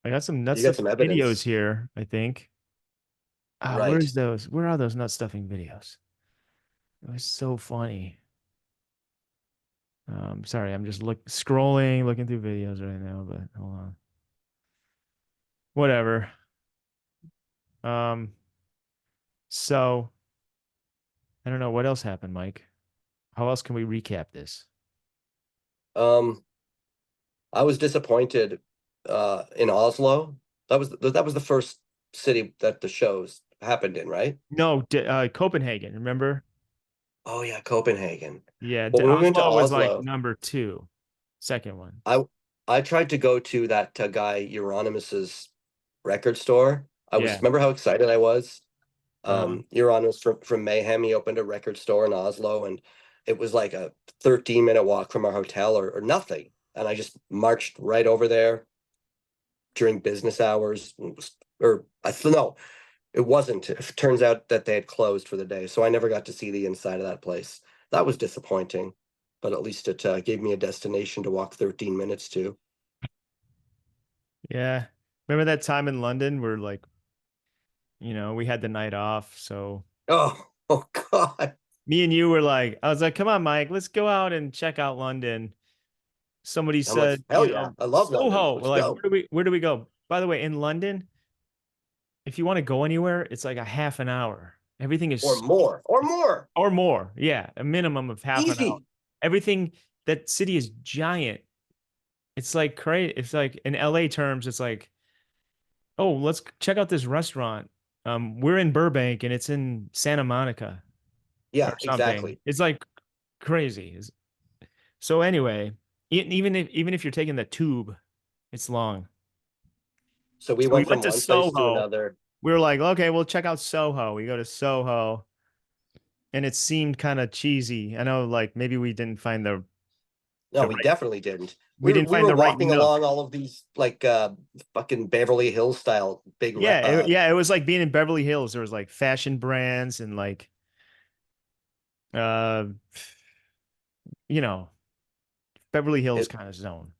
got some nut stuffing videos here, I think. Right. Where's those? Where are those nut stuffing videos? It was so funny. Sorry, I'm just scrolling, looking through videos right now, but hold on. Whatever. So I don't know what else happened, Mike. How else can we recap this? I was disappointed in Oslo. That was the first city that the shows happened in, right? No, Copenhagen, remember? Oh yeah, Copenhagen. Yeah, well, we went to Oslo was Oslo. like number 2, second one. I tried to go to that guy Euronymous' record store. Remember how excited I was? Euronymous from Mayhem, he opened a record store in Oslo, and it was like a 13-minute walk from our hotel or nothing. And I just marched right over there during business hours. Or I don't know, it wasn't. It turns out that they had closed for the day. So I never got to see the inside of that place. That was disappointing, but at least it gave me a destination to walk 13 minutes to. Yeah. Remember that time in London where like, we had the night off. So Oh God. me and you were like, I was like, come on, Mike, let's go out and check out London. Somebody I'm like, said, hell yeah, I love London. Soho. Let's We're like, go. where do we go? By the way, in London, if you want to go anywhere, it's like a half an hour. Everything is Or more. or more. Yeah, a minimum of half an hour. Easy. Everything, that city is giant. It's like crazy. It's like in LA terms, it's like, oh, let's check out this restaurant. We're in Burbank and it's in Santa Monica Yeah, or something. exactly. It's like crazy. So anyway, even if you're taking the tube, it's long. So we So we went from went to one place to Soho. another. We were like, okay, we'll check out Soho. We go to Soho, and it seemed kind of cheesy. I know, like maybe we didn't find No, the we right, definitely didn't. we didn't We find were the right walking nook. along all of these like fucking Beverly Hills style big Yeah, it was like being in Beverly Hills. There was like fashion brands and like, uh, Beverly Hills it, kind of zone.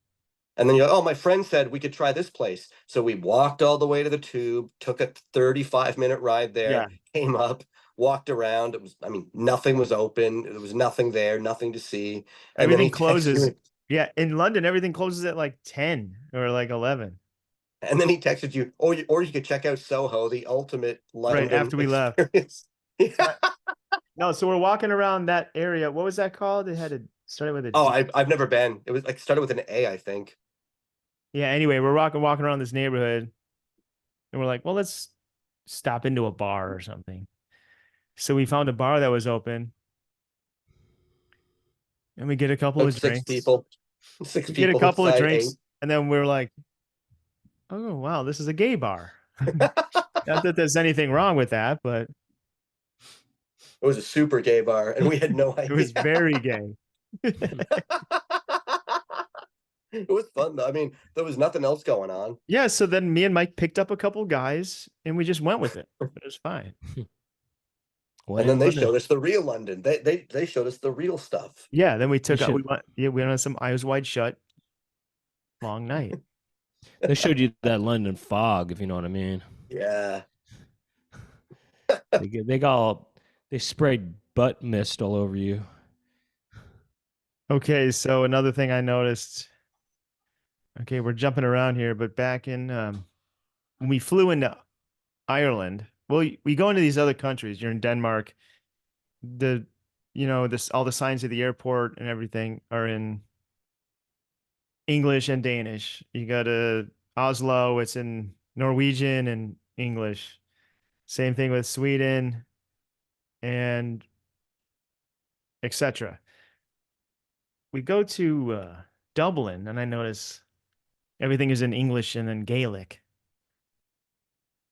and then you're like, oh, my friend said we could try this place. So we walked all the way to the tube, took a 35-minute ride there, Yeah. came up, walked around. It was, I mean, nothing was open. There was nothing there, nothing to see. And then Everything he texted closes. me, Yeah, in London, everything closes at like 10 or like 11. and then he texted you, or you could check out Soho, the ultimate Right London after we left. experience. Yeah. No, so we're walking around that area. What was that called? It had to start with a Oh, D. I've never been. It was like started with an A, I think. Yeah, anyway, we're walking around this neighborhood and we're like, well, let's stop into a bar or something. So we found a bar that was open and we get a couple About of six drinks. people. Six We get a people couple of inside drinks eight. and then we're like, oh, wow, this is a gay bar. Not that there's anything wrong with that, but It was a super gay bar, and we had no it was idea. very gay. It was fun though. I mean, there was nothing else going on. Yeah, so then me and Mike picked up a couple guys and we just went with it. It was fine. What And then in they London? showed us the real London. They showed us the real stuff. Yeah, then we took should- we went on some Eyes Wide Shut long night. They showed you that London fog, if you know what I mean. Yeah. They sprayed butt mist all over you. Okay, so another thing I noticed. Okay, we're jumping around here, but back in when we flew into Ireland, well, we go into these other countries. You're in Denmark. All the signs of the airport and everything are in English and Danish. You go to Oslo, it's in Norwegian and English. Same thing with Sweden and etc. We go to Dublin, and I notice everything is in English and then Gaelic.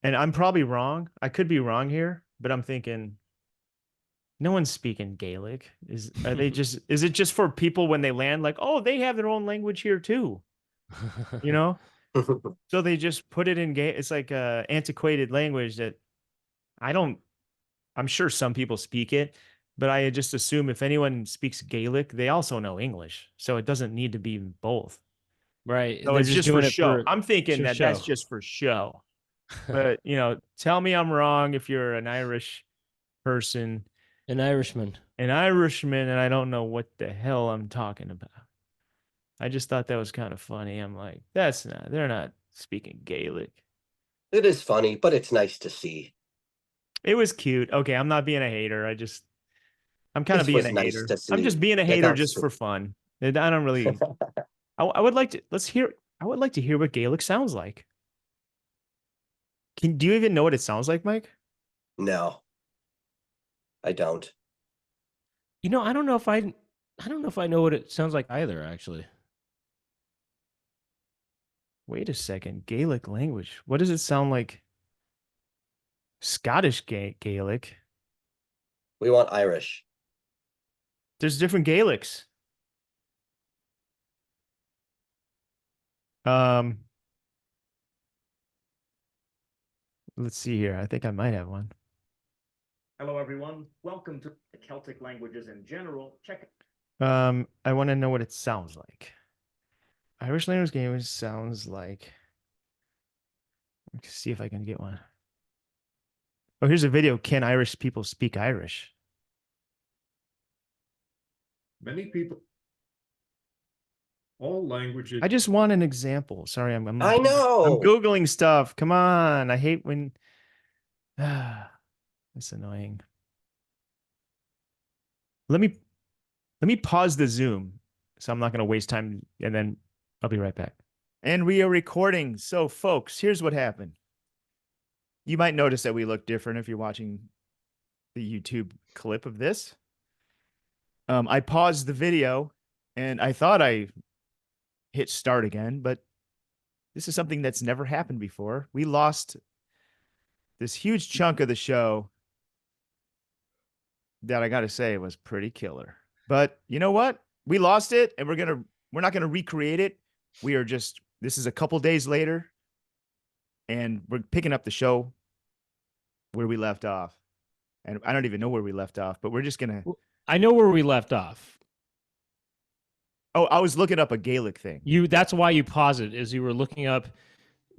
And I'm probably wrong. I could be wrong here, but I'm thinking no one's speaking Gaelic. Is it just for people when they land, like, oh, they have their own language here too? So they just put it in it's like a antiquated language that I'm sure some people speak it, but I just assume if anyone speaks Gaelic, they also know English. So it doesn't need to be both. Right. So They're it's just for doing it show. I'm thinking for that's show. just for show. But, tell me I'm wrong if you're an Irish person, An Irishman. and I don't know what the hell I'm talking about. I just thought that was kind of funny. I'm like, they're not speaking Gaelic. It is funny, but it's nice to see. It was cute. Okay, I'm not being a hater. I'm kind of This being was a nice hater. to I'm just see. being a Like, hater I'm just so- for fun. And I don't really. I would like to I would like to hear what Gaelic sounds like. Do you even know what it sounds like, Mike? No, I don't. I don't know if I know what it sounds like either, actually. Wait a second. Gaelic language. What does it sound like? Scottish Gaelic. We want Irish. There's different Gaelics. Let's see here. I think I might have one. Hello, everyone. Welcome to the Celtic languages in general. Check. I want to know what it sounds like. Irish language game sounds like. Let's see if I can get one. Oh, here's a video. Can Irish people speak Irish? Many people, all languages. I just want an example. Sorry, I'm I know. I'm Googling stuff. Come on. I hate when it's annoying. Let me pause the Zoom so I'm not going to waste time, and then I'll be right back. And we are recording. So, folks, here's what happened. You might notice that we look different if you're watching the YouTube clip of this. I paused the video, and I thought I hit start again, but this is something that's never happened before. We lost this huge chunk of the show that I got to say was pretty killer. But you know what? We lost it, and we're not gonna recreate it. This is a couple days later, and we're picking up the show where we left off. And I don't even know where we left off, but we're just gonna. I know where we left off. Oh, I was looking up a Gaelic thing. That's why you pause it, is you were looking up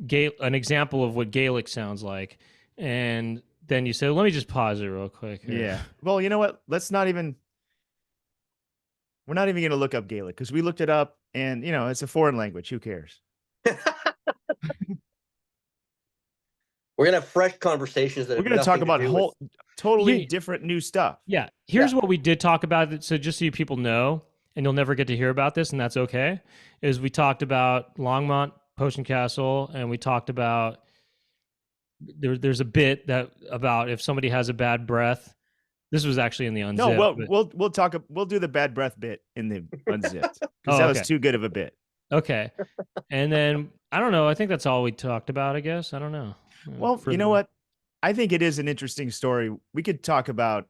an example of what Gaelic sounds like, and then you said, "Let me just pause it real quick." Here. Yeah. Well, you know what? We're not even going to look up Gaelic because we looked it up, and it's a foreign language. Who cares? We're gonna have fresh conversations that We're going to talk about totally different new stuff. Yeah. Here's what we did talk about. So just so you people know, and you'll never get to hear about this, and that's okay, is we talked about Longmont, Potion Castle, and we talked about there's a bit that about if somebody has a bad breath. This was actually in the Unzipped. No, we'll do the bad breath bit in the Unzipped because that was too good of a bit. Okay. And then I don't know. I think that's all we talked about, I guess. I don't know. Well, you know what? I think it is an interesting story. We could talk about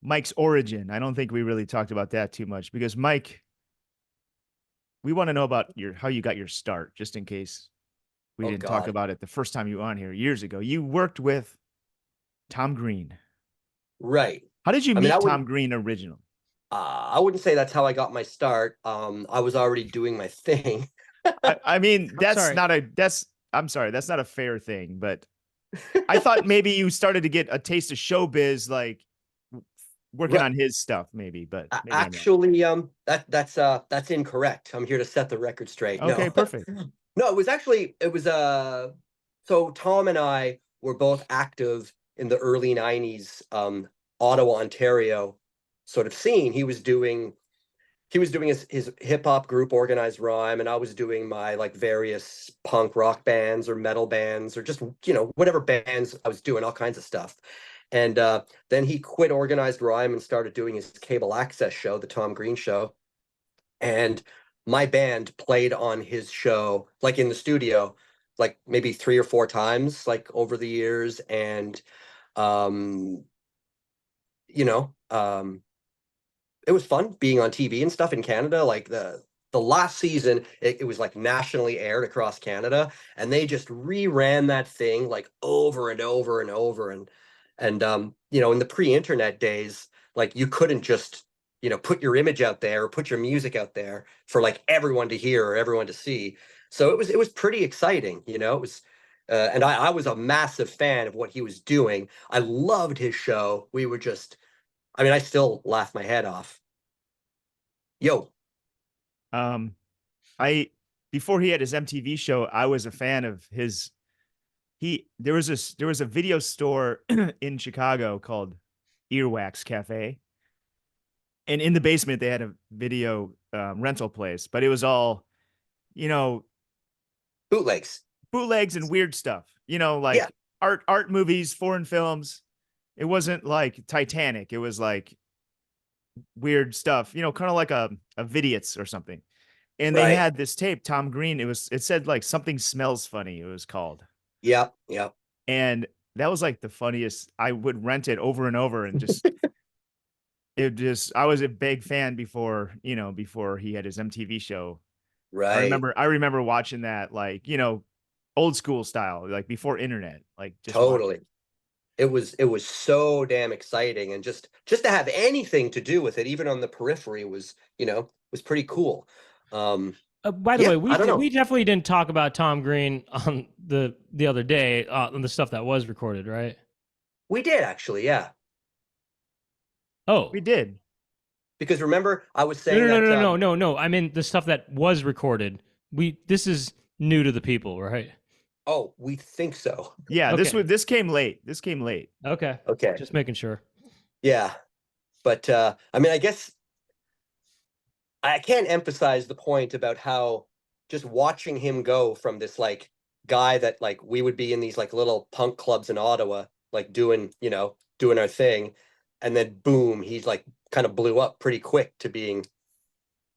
Mike's origin. I don't think we really talked about that too much because Mike, we want to know about how you got your start, just in case we didn't talk about it the first time you were on here years ago. You worked with Tom Green. Right. How did you meet Tom Green originally? I wouldn't say that's how I got my start. I was already doing my thing. I mean, I'm sorry, that's not a fair thing, but I thought maybe you started to get a taste of showbiz, like working on his stuff, maybe. But maybe actually, that's incorrect. I'm here to set the record straight. Okay, no. Perfect. No, it was so Tom and I were both active in the early 90s, Ottawa, Ontario sort of scene. He was doing his hip hop group Organized Rhyme, and I was doing my like various punk rock bands or metal bands or just whatever bands I was doing, all kinds of stuff. And then he quit Organized Rhyme and started doing his cable access show, the Tom Green Show. And my band played on his show, like in the studio, like maybe 3 or 4 times, like over the years. And it was fun being on TV and stuff in Canada. Like the last season, it was like nationally aired across Canada, and they just reran that thing like over and over and over. And in the pre-internet days, like you couldn't just put your image out there or put your music out there for like everyone to hear or everyone to see. So it was pretty exciting. It was. And I was a massive fan of what he was doing. I loved his show. I still laugh my head off. Yo. Before he had his MTV show, I was a fan of his. There was a video store in Chicago called Earwax Cafe. And in the basement, they had a video rental place, but it was all, bootlegs and weird stuff, art movies, foreign films. It wasn't like Titanic. It was like weird stuff, kind of like a Vidiots or something. And they had this tape, Tom Green. It said like Something Smells Funny. It was called. Yeah. And that was like the funniest. I would rent it over and over and just I was a big fan before, before he had his MTV show. Right. I remember watching that, like, old school style, like before internet, like just watching. Totally. It was so damn exciting, and just to have anything to do with it, even on the periphery, was pretty cool. By the Yeah, way, I don't know. we definitely didn't talk about Tom Green on the other day on the stuff that was recorded, right? We did actually, yeah. Oh, We did. Because remember, I was no, saying no, no, that no, no, no, no. I mean the stuff that was recorded. This is new to the people, right? oh, we think so. Yeah, Okay. this came late. This came late. Okay, Okay. just making sure. Yeah. But I mean, I guess I can't emphasize the point about how just watching him go from this like guy that like we would be in these like little punk clubs in Ottawa, like doing our thing, and then boom, he's like kind of blew up pretty quick to being,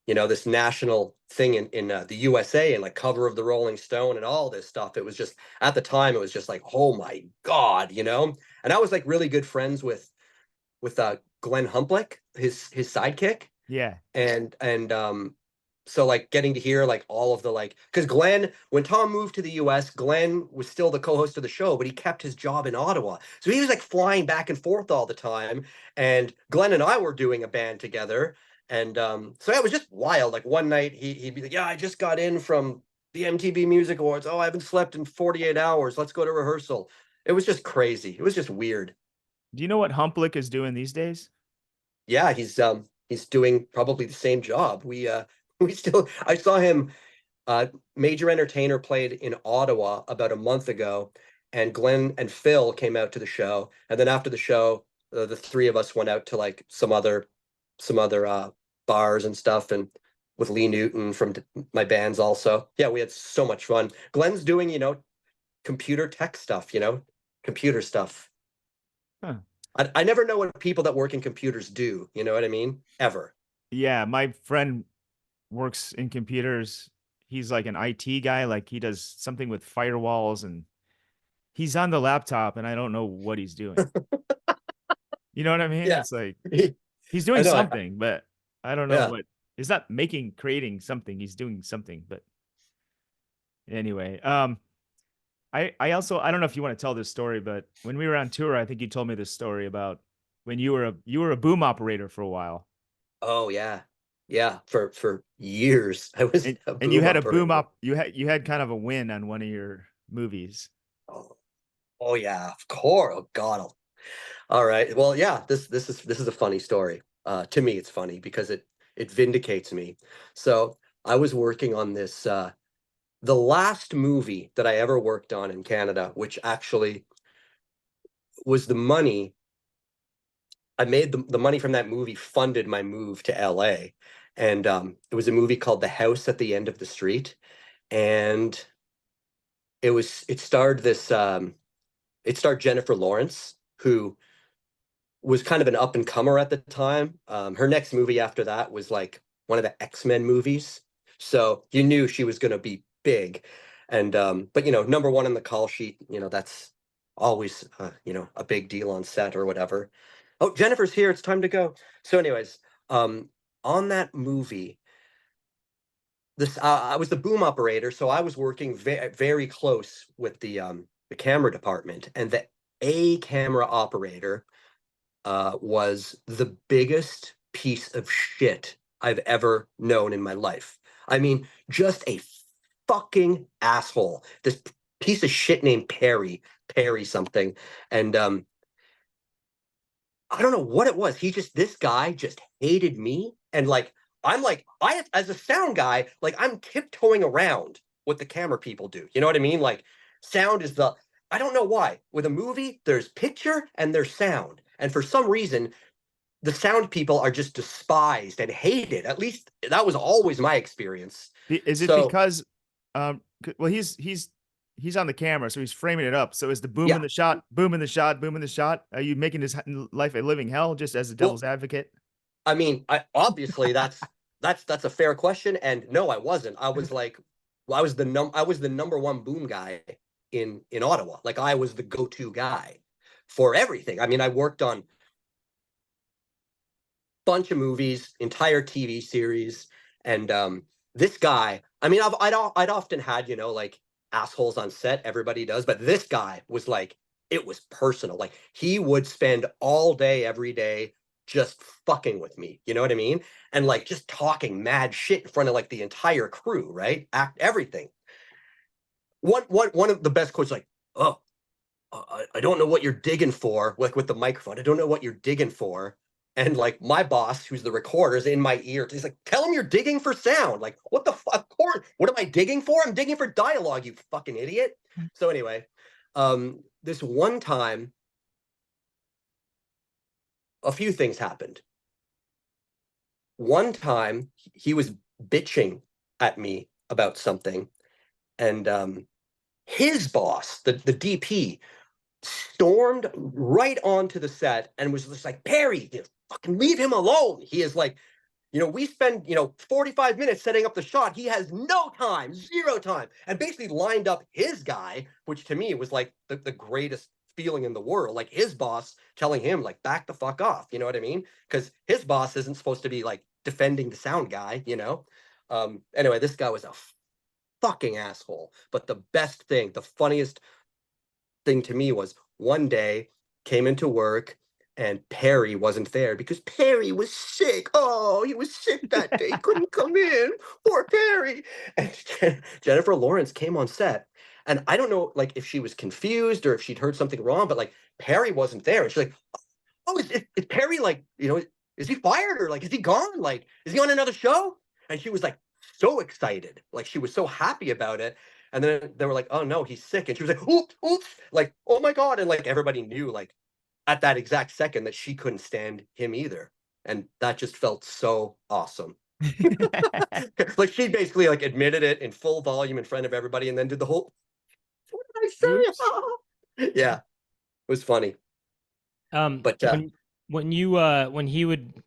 this national thing in the USA, and like cover of the Rolling Stone and all this stuff. It was just at the time, it was just like, oh my God, And I was like really good friends with Glenn Humplick, his sidekick. Yeah. And so like getting to hear like all of the like, because Glenn, when Tom moved to the US, Glenn was still the co-host of the show, but he kept his job in Ottawa, so he was like flying back and forth all the time. And Glenn and I were doing a band together, and so it was just wild. Like one night he'd be like, yeah, I just got in from the MTV Music Awards, oh, I haven't slept in 48 hours, let's go to rehearsal. It was just crazy, it was just weird. Do you know what Humplick is doing these days? Yeah, he's doing probably the same job. We still, I saw him, Major Entertainer played in Ottawa about a month ago, and Glenn and Phil came out to the show, and then after the show, the three of us went out to like some other bars and stuff, and with Lee Newton from my bands also. Yeah, we had so much fun. Glenn's doing, computer tech stuff, computer stuff. Huh. I never know what people that work in computers do. You know what I mean? Ever. Yeah, my friend works in computers. He's like an IT guy, like he does something with firewalls, and he's on the laptop and I don't know what he's doing. You know what I mean? Yeah. It's like I he's doing know. something, but I don't know Yeah. what. He's not creating something. He's doing something, but anyway, I also, I don't know if you want to tell this story, but when we were on tour, I think you told me this story about when you were a boom operator for a while. Oh yeah. Yeah. For years, I was And, a and you boom had a boom operator. up you had kind of a win on one of your movies. Oh, oh yeah, of course. Oh God. All right. Well, yeah. This is a funny story. To me, it's funny because it vindicates me. So I was working on this. The last movie that I ever worked on in Canada, which actually was the money I made, the money from that movie funded my move to LA. And it was a movie called The House at the End of the Street. And it starred Jennifer Lawrence, who was kind of an up and comer at the time. Her next movie after that was like one of the X-Men movies. So you knew she was going to be big. And but number one on the call sheet, that's always a big deal on set or whatever. Oh, Jennifer's here. It's time to go. So anyways, on that movie, this I was the boom operator, so I was working very close with the camera department, and the A camera operator was the biggest piece of shit I've ever known in my life. I mean, just a fucking asshole. This piece of shit named Perry something, and I don't know what it was. This guy just hated me. And like, as a sound guy, like I'm tiptoeing around what the camera people do. You know what I mean? Like sound is I don't know why. With a movie, there's picture and there's sound. And for some reason, the sound people are just despised and hated. At least that was always my experience. Is it So because well, he's on the camera, so he's framing it up. So is the boom yeah, in the shot, boom in the shot, boom in the shot? Are you making his life a living hell just as a well, devil's advocate? I mean, obviously that's a fair question. And no, I wasn't. I was like, well, I was the number one boom guy in Ottawa. Like I was the go-to guy for everything. I mean, I worked on bunch of movies, entire TV series, and this guy. I mean, I'd often had, you know, like assholes on set. Everybody does, but this guy was like, it was personal. Like he would spend all day, every day, just fucking with me. You know what I mean? And like just talking mad shit in front of like the entire crew, right? Act everything. One of the best quotes, like, oh, I don't know what you're digging for, like with the microphone. I don't know what you're digging for. And like my boss, who's the recorder, is in my ear. He's like, tell him you're digging for sound. Like, what the fuck? What am I digging for? I'm digging for dialogue, you fucking idiot. So anyway, this one time, a few things happened. One time he was bitching at me about something, and his boss, the DP, stormed right onto the set and was just like, Perry, you fucking leave him alone. He is like, you know, we spend, you know, 45 minutes setting up the shot. He has no time, zero time. And basically lined up his guy, which to me was like the greatest feeling in the world. Like his boss telling him, like, back the fuck off. You know what I mean? Because his boss isn't supposed to be like defending the sound guy, you know? Anyway, this guy was a fucking asshole. But the best thing, the funniest thing to me was one day came into work and Perry wasn't there because Perry was sick. Oh, he was sick that day. He couldn't come in. Poor Perry. And Jennifer Lawrence came on set. And I don't know, like, if she was confused or if she'd heard something wrong, but like Perry wasn't there. And she's like, oh, is Perry, like, you know, is he fired or like, is he gone? Like, is he on another show? And she was like so excited. Like she was so happy about it. And then they were like, oh no, he's sick. And she was like, oops, oops, like, oh my God. And like everybody knew, like, at that exact second that she couldn't stand him either. And that just felt so awesome. Like she basically like admitted it in full volume in front of everybody and then did the whole, what did I say? Yeah, it was funny. But when he would,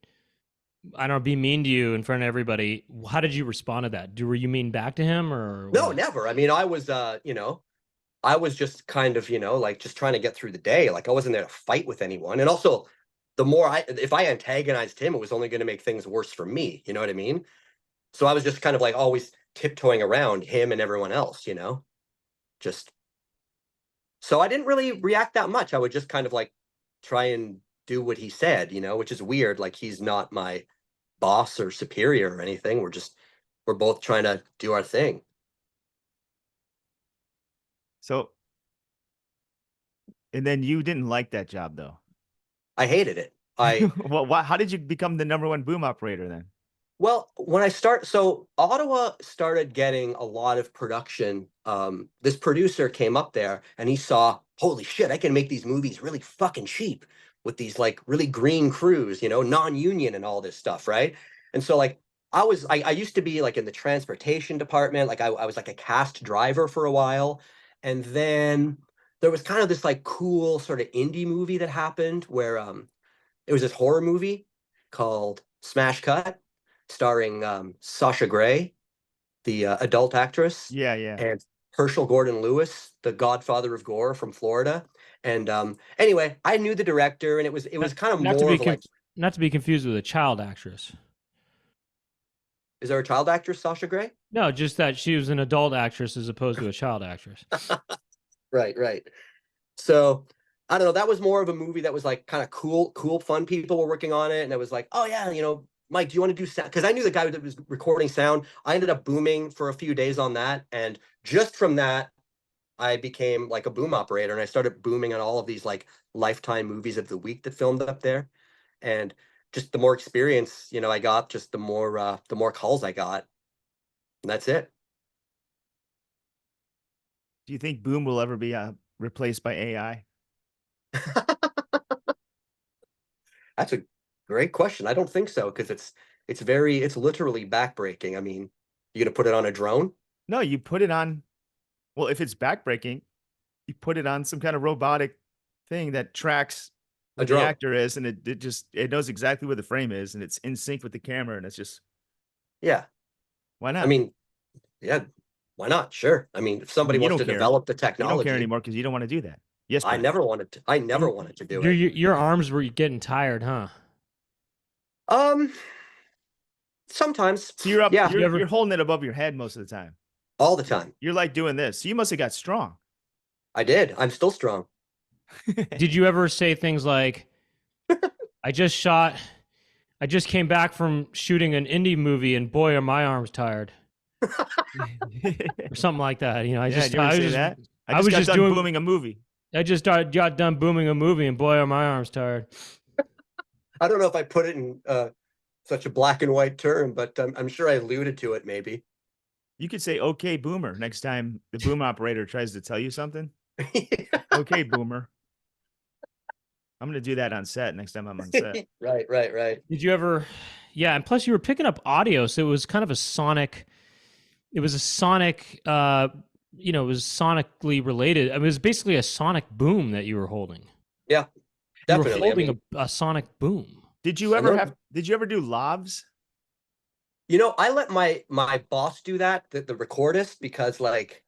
I don't know, be mean to you in front of everybody, how did you respond to that? Were you mean back to him or no, what? never. I mean, I was, you know, I was just kind of, you know, like just trying to get through the day. Like I wasn't there to fight with anyone. And also if I antagonized him, it was only going to make things worse for me. You know what I mean? So I was just kind of like always tiptoeing around him and everyone else, you know, just, so I didn't really react that much. I would just kind of like try and do what he said, you know, which is weird. Like he's not my boss or superior or anything. We're both trying to do our thing. So, and then you didn't like that job though. I hated it. Well, how did you become the #1 boom operator then? Well, so Ottawa started getting a lot of production. This producer came up there and he saw, holy shit, I can make these movies really fucking cheap with these like really green crews, you know, non-union and all this stuff, right? And so like I used to be like in the transportation department, like I was like a cast driver for a while. And then there was kind of this like cool sort of indie movie that happened where it was this horror movie called Smash Cut, starring Sasha Grey, the adult actress, Yeah. and Herschel Gordon Lewis, the godfather of gore from Florida. And anyway, I knew the director, and it was kind of Not more to of be like, not to be confused with a child actress. is there a child actress, Sasha Grey? No, just that she was an adult actress as opposed to a child actress. Right. So I don't know. That was more of a movie that was like kind of cool, fun people were working on it. And it was like, oh yeah, you know, Mike, do you want to do sound? Because I knew the guy that was recording sound. I ended up booming for a few days on that. And just from that, I became like a boom operator and I started booming on all of these like Lifetime movies of the week that filmed up there. And just the more experience, you know, I got, just the more calls I got. And that's it. Do you think boom will ever be replaced by AI? That's a great question. I don't think so, because it's literally backbreaking. I mean, you gonna put it on a drone? No, you put it on. Well, if it's backbreaking, you put it on some kind of robotic thing that tracks A where the drone. actor is, and it knows exactly where the frame is, and it's in sync with the camera, and it's just, Yeah. why not? I mean, yeah, why not? Sure. I mean, if somebody you wants don't to care. develop the You don't technology, care anymore because you don't want to do that. Yes, I Brian. never wanted to do it. Your arms were getting tired, huh? Sometimes. So you're up. Yeah, You're holding it above your head most of the time. all the time. You're like doing this. So you must have got strong. I did. I'm still strong. Did you ever say things like, I just came back from shooting an indie movie and boy, are my arms tired. Or something like that. You know, I Yeah, just, you ever I say was that? just, I I just was got just done doing- booming a movie. I just got done booming a movie and boy, are my arms tired. I don't know if I put it in such a black and white term, but I'm sure I alluded to it maybe. You could say "Okay, boomer" next time the boom operator tries to tell you something. Okay, boomer. I'm gonna do that on set next time I'm on set. Right. Did you ever, yeah, and plus you were picking up audio, so it was kind of a sonic, it was sonically related. I mean, it was basically a sonic boom that you were holding. Yeah, You were definitely. holding a sonic boom. Did you I ever know. Did you ever do lavs? You know, I let my boss do that, the recordist, because like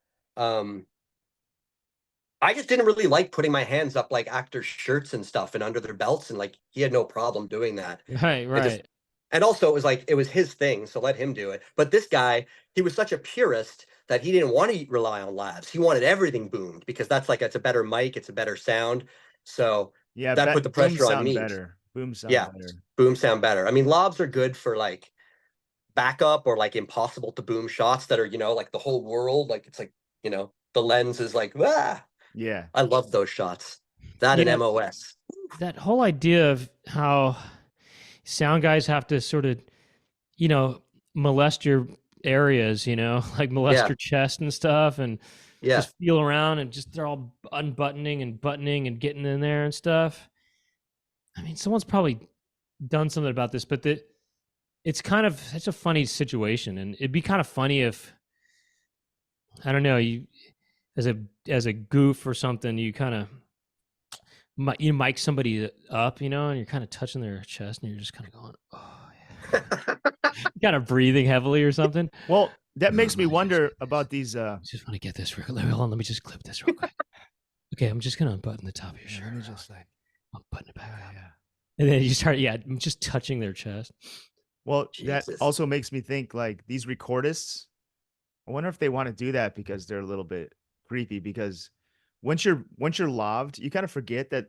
I just didn't really like putting my hands up like actors' shirts and stuff and under their belts, and like he had no problem doing that. Right. And also it was his thing, so let him do it. But this guy, he was such a purist that he didn't want to rely on lavs. He wanted everything boomed because it's a better mic, it's a better sound. So Yeah, that put the pressure on sound me. better. Boom sound Yeah, better. boom sound better. I mean, lavs are good for like backup or like impossible to boom shots that are, like the whole world, like it's like, the lens is like, Yeah. I love those shots. That Yeah. and MOS. That whole idea of how sound guys have to sort of, molest your areas, like molest Yeah. your chest and stuff, and Yeah. just feel around and just they're all unbuttoning and buttoning and getting in there and stuff. I mean, someone's probably done something about this, but it's kind of such a funny situation, and it'd be kind of funny if, I don't know, you as a goof or something, you kind of you mic somebody up, and you're kind of touching their chest, and you're just kind of going, oh yeah, kind of breathing heavily or something. Well, that No, makes me I just- wonder about these. I just want to get this hold on, let me just clip this real quick. Okay, I'm just gonna unbutton the top of your shirt. Let me just like, I'll button it back up. yeah. And then you start, just touching their chest. Well, that Jesus. also makes me think like these recordists. I wonder if they want to do that because they're a little bit creepy. Because once you're laved, you kind of forget that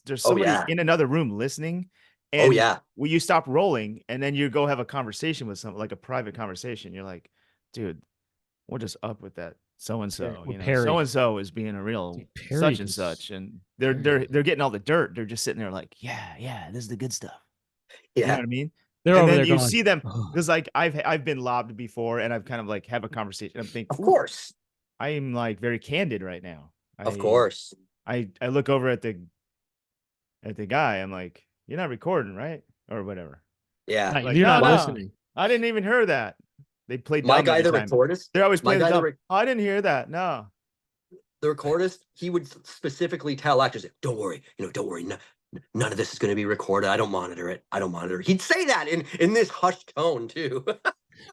there's Oh, somebody yeah. in another room listening. Oh, And yeah. when you stop rolling and then you go have a conversation with someone, like a private conversation, you're like, dude, we'll just up with that so and so. Or Perry. So and so is being a real Dude, Perry such and just- such, and they're getting all the dirt. They're just sitting there like, yeah, this is the good stuff. You know Yeah. what I mean? They're And over then there you going, see them "Ugh." because like I've been lobbed before, and I've kind of like have a conversation. I'm thinking, Of course. I am like very candid right now. Of course. I look over at the guy. I'm like, you're not recording, right? Or whatever. Yeah. Like, you're no, not no. listening. I didn't even hear that. They played My dumb guy, every the time. recordist, They're always my playing guy, dumb. the I didn't hear that. No. recordist, he would specifically tell actors, don't worry, don't worry. None of this is going to be recorded. I don't monitor it. He'd say that in this hushed tone too.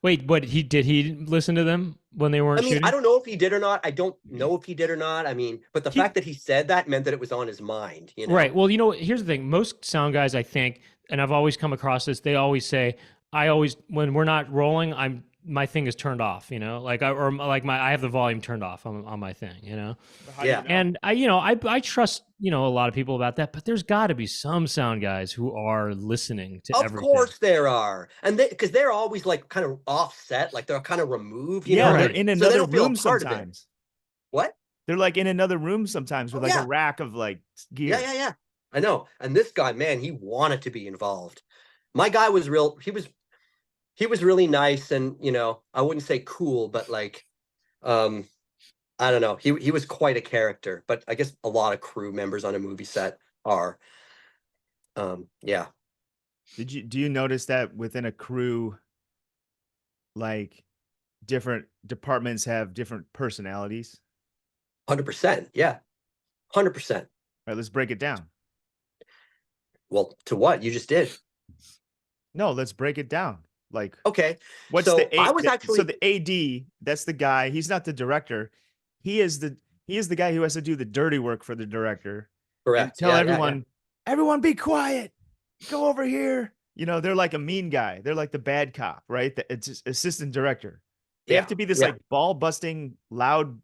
Wait, did he listen to them when they weren't I mean, shooting? I don't know if he did or not. I don't know if he did or not. I mean, but the fact that he said that meant that it was on his mind. Right. Well, here's the thing. Most sound guys, I think, and I've always come across this, they always say, when we're not rolling, my thing is turned off, like I have the volume turned off on my thing, Yeah. And I trust, a lot of people about that, but there's got to be some sound guys who are listening to Of everything. course there are. And because they're always like kind of offset, like they're kind of removed. Yeah, know? they're in So they another don't feel a room part of it. sometimes. What? They're like in another room sometimes with Oh, like yeah. a rack of like gear. Yeah. I know. And this guy, man, he wanted to be involved. My guy was he was really nice and, I wouldn't say cool, but like, I don't know. He was quite a character, but I guess a lot of crew members on a movie set are. Yeah. Do you notice that within a crew, like different departments have different personalities? 100%. Yeah. 100%. All right, let's break it down. Well, to what? You just did. No, let's break it down. Like, Okay. what's so the I was actually so the AD, that's the guy. He's not the director. He is the guy who has to do the dirty work for the director. correct. And tell Yeah, everyone, everyone be quiet. Go over here. you know, they're like a mean guy. They're like the bad cop, right? It's assistant director. They have to be this like ball busting, loud,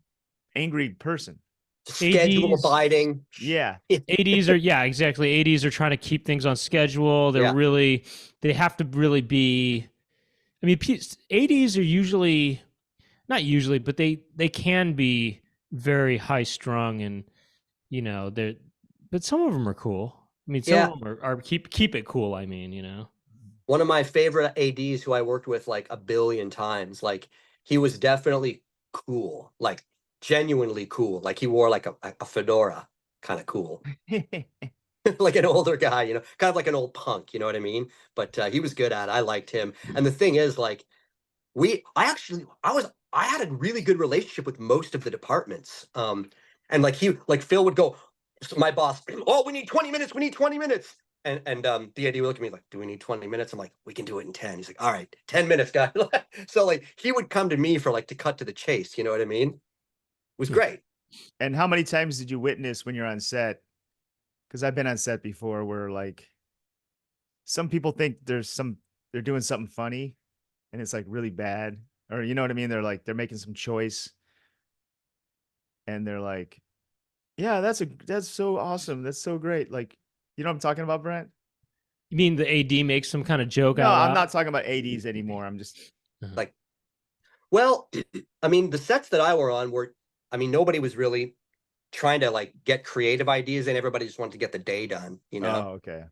angry person. Schedule ADs. abiding. Yeah. ADs are exactly. ADs are trying to keep things on schedule. They're really they have to really be. I mean, ADs are usually not usually, but they can be very high strung, and you know they're. But some of them are cool. I mean, some of them are keep it cool. I mean, you know. One of my favorite ADs who I worked with like a billion times, like he was definitely cool, like genuinely cool. Like he wore like a fedora, kind of cool. Like an older guy, you know, kind of like an old punk, you know what I mean? But he was good at it. I liked him. And the thing is, like, I had a really good relationship with most of the departments. And like Phil would go, my boss, oh, we need 20 minutes. We need 20 minutes. And the AD would look at me like, do we need 20 minutes? I'm like, we can do it in 10. He's like, all right, 10 minutes, guys. So like he would come to me for like to cut to the chase. You know what I mean? It was great. And how many times did you witness when you're on set? Because I've been on set before where like some people think they're doing something funny and it's like really bad. Or you know what I mean? They're making some choice. And they're like, yeah, that's so awesome. That's so great. Like, you know what I'm talking about, Brent? You mean the AD makes some kind of joke No, out loud? I'm not talking about ADs anymore. I'm just like, well, I mean, the sets that I were on were, I mean, nobody was really trying to like get creative ideas and everybody just wanted to get the day done, you know? Oh, okay.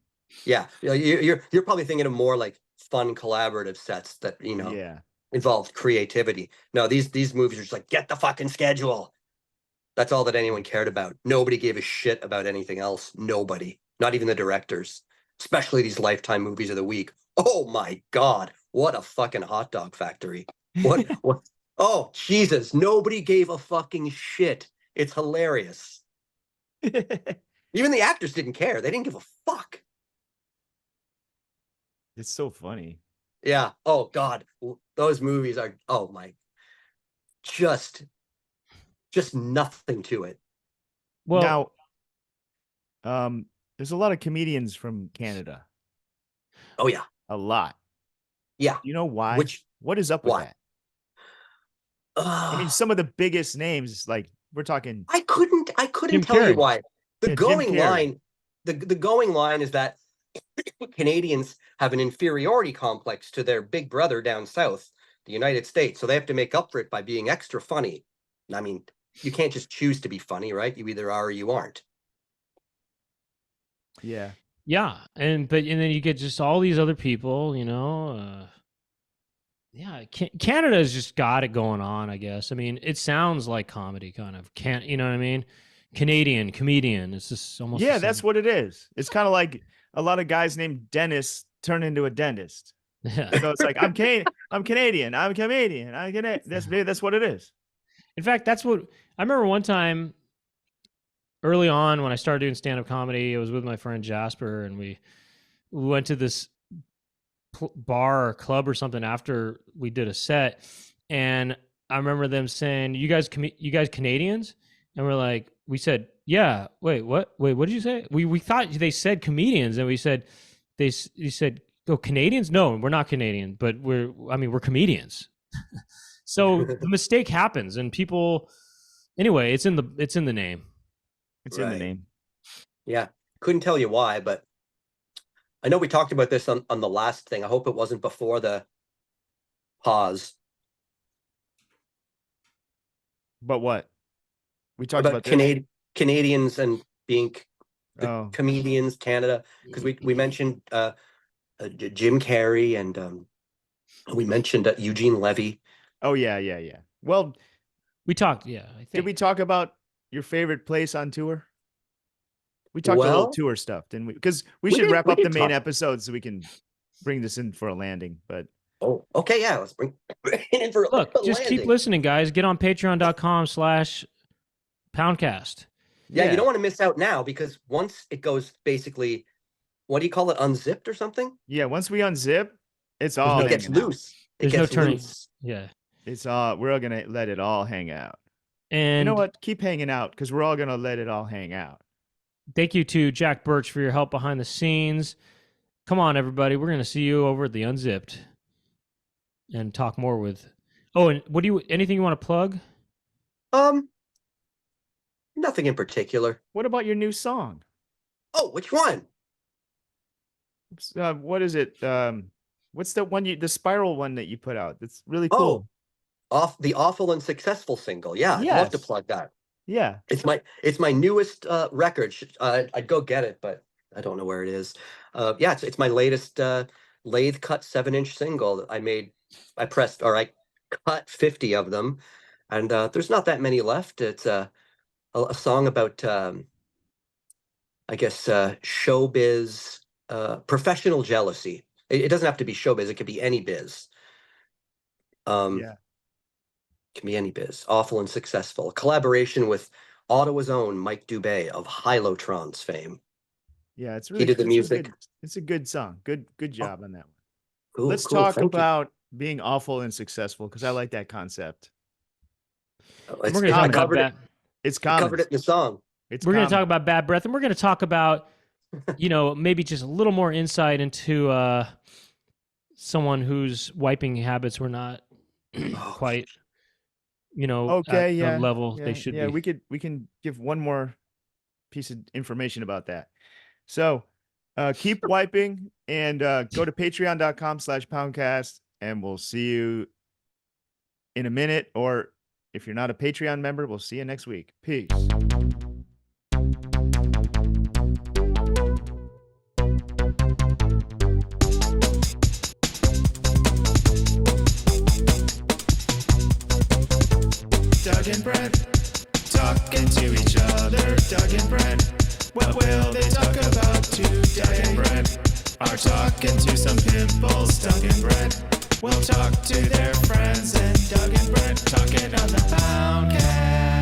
Yeah. You're probably thinking of more like fun collaborative sets that, you know, involved creativity. No, these movies are just like, get the fucking schedule. That's all that anyone cared about. Nobody gave a shit about anything else. Nobody, not even the directors, especially these Lifetime movies of the week. Oh my God. What a fucking hot dog factory. What? Oh, Jesus. Nobody gave a fucking shit. It's hilarious. Even the actors didn't care. They didn't give a fuck. It's so funny. Yeah. Oh God. Those movies are, oh my, just nothing to it. Well, now, there's a lot of comedians from Canada. Oh yeah. A lot. Yeah. You know why? What is up with that? I mean, some of the biggest names, like we're talking. I couldn't tell you why. The going line is that Canadians have an inferiority complex to their big brother down south, the United States. So they have to make up for it by being extra funny. I mean, you can't just choose to be funny, right? You either are or you aren't. Yeah. Yeah. And then you get just all these other people, you know. Canada's just got it going on, I guess. I mean, it sounds like comedy kind of. You know what I mean? Canadian comedian. It's just almost. Yeah, that's what it is. It's kind of like a lot of guys named Dennis turn into a dentist. Yeah. So it's like I'm Canadian. I'm Canadian. That's what it is. In fact, that's what I remember one time early on when I started doing stand-up comedy. I was with my friend Jasper, and we went to this bar or club or something after we did a set, and I remember them saying, you guys Canadians? And we're like, we said, yeah. Wait, what did you say? We thought they said comedians, and we said you said, oh, Canadians? No, we're not Canadian, but we're comedians. So the mistake happens, and people, anyway, it's in the name. It's in the name. Yeah. Couldn't tell you why, but I know we talked about this on the last thing. I hope it wasn't before the pause. But what? We talked about Canadians and being comedians, Canada, because we mentioned Jim Carrey and we mentioned Eugene Levy. Oh yeah. Well, we talked. Yeah, I think. Did we talk about your favorite place on tour? We talked a little tour stuff, didn't we? Because we should wrap up the main episode so we can bring this in for a landing. But okay, yeah, let's bring it in for a just landing. Keep listening, guys. Get on patreon.com/Poundcast. Yeah, you don't want to miss out now, because once it goes basically, what do you call it, unzipped or something? Yeah, once we unzip, it's all it gets loose. There's no turning. Yeah, it's all. We're all gonna let it all hang out. And you know what? Keep hanging out, because we're all gonna let it all hang out. Thank you to Jack Birch for your help behind the scenes. come on, everybody. We're going to see you over at the Unzipped and talk more with. Oh, and anything you want to plug? Nothing in particular. What about your new song? Oh, which one? What is it? What's the one the spiral one that you put out? That's really cool. The Awful and Successful single. Yeah, I'd love to Yes. plug that. Yeah. It's my newest record. I'd go get it, but I don't know where it is. Yeah, it's my latest lathe cut 7-inch single that I made. I cut 50 of them, and there's not that many left. It's a song about I guess showbiz, professional jealousy. It doesn't have to be showbiz. It could be any biz. Yeah. Can be any biz. Awful and Successful. A collaboration with Ottawa's own Mike Dubé of Hylotron's fame. Yeah, it's really He did the music. It's a good song. Good job on that one. Cool, Let's cool, talk thank you. about being awful and successful because I like that concept. We're going to talk about that. It's I common. covered it in the song. We're going to talk about bad breath, and we're going to talk about, maybe just a little more insight into someone whose wiping habits were not quite, okay, at the level they should be. Yeah, we can give one more piece of information about that. So keep wiping and go to patreon.com/poundcast, and we'll see you in a minute. Or if you're not a Patreon member, we'll see you next week. Peace. Doug and Brent talking to each other. Doug and Brent, what will they talk about today? Doug and Brent are talking to some pimples. Doug and Brent will talk to their friends, and Doug and Brent talking on the Poundcast.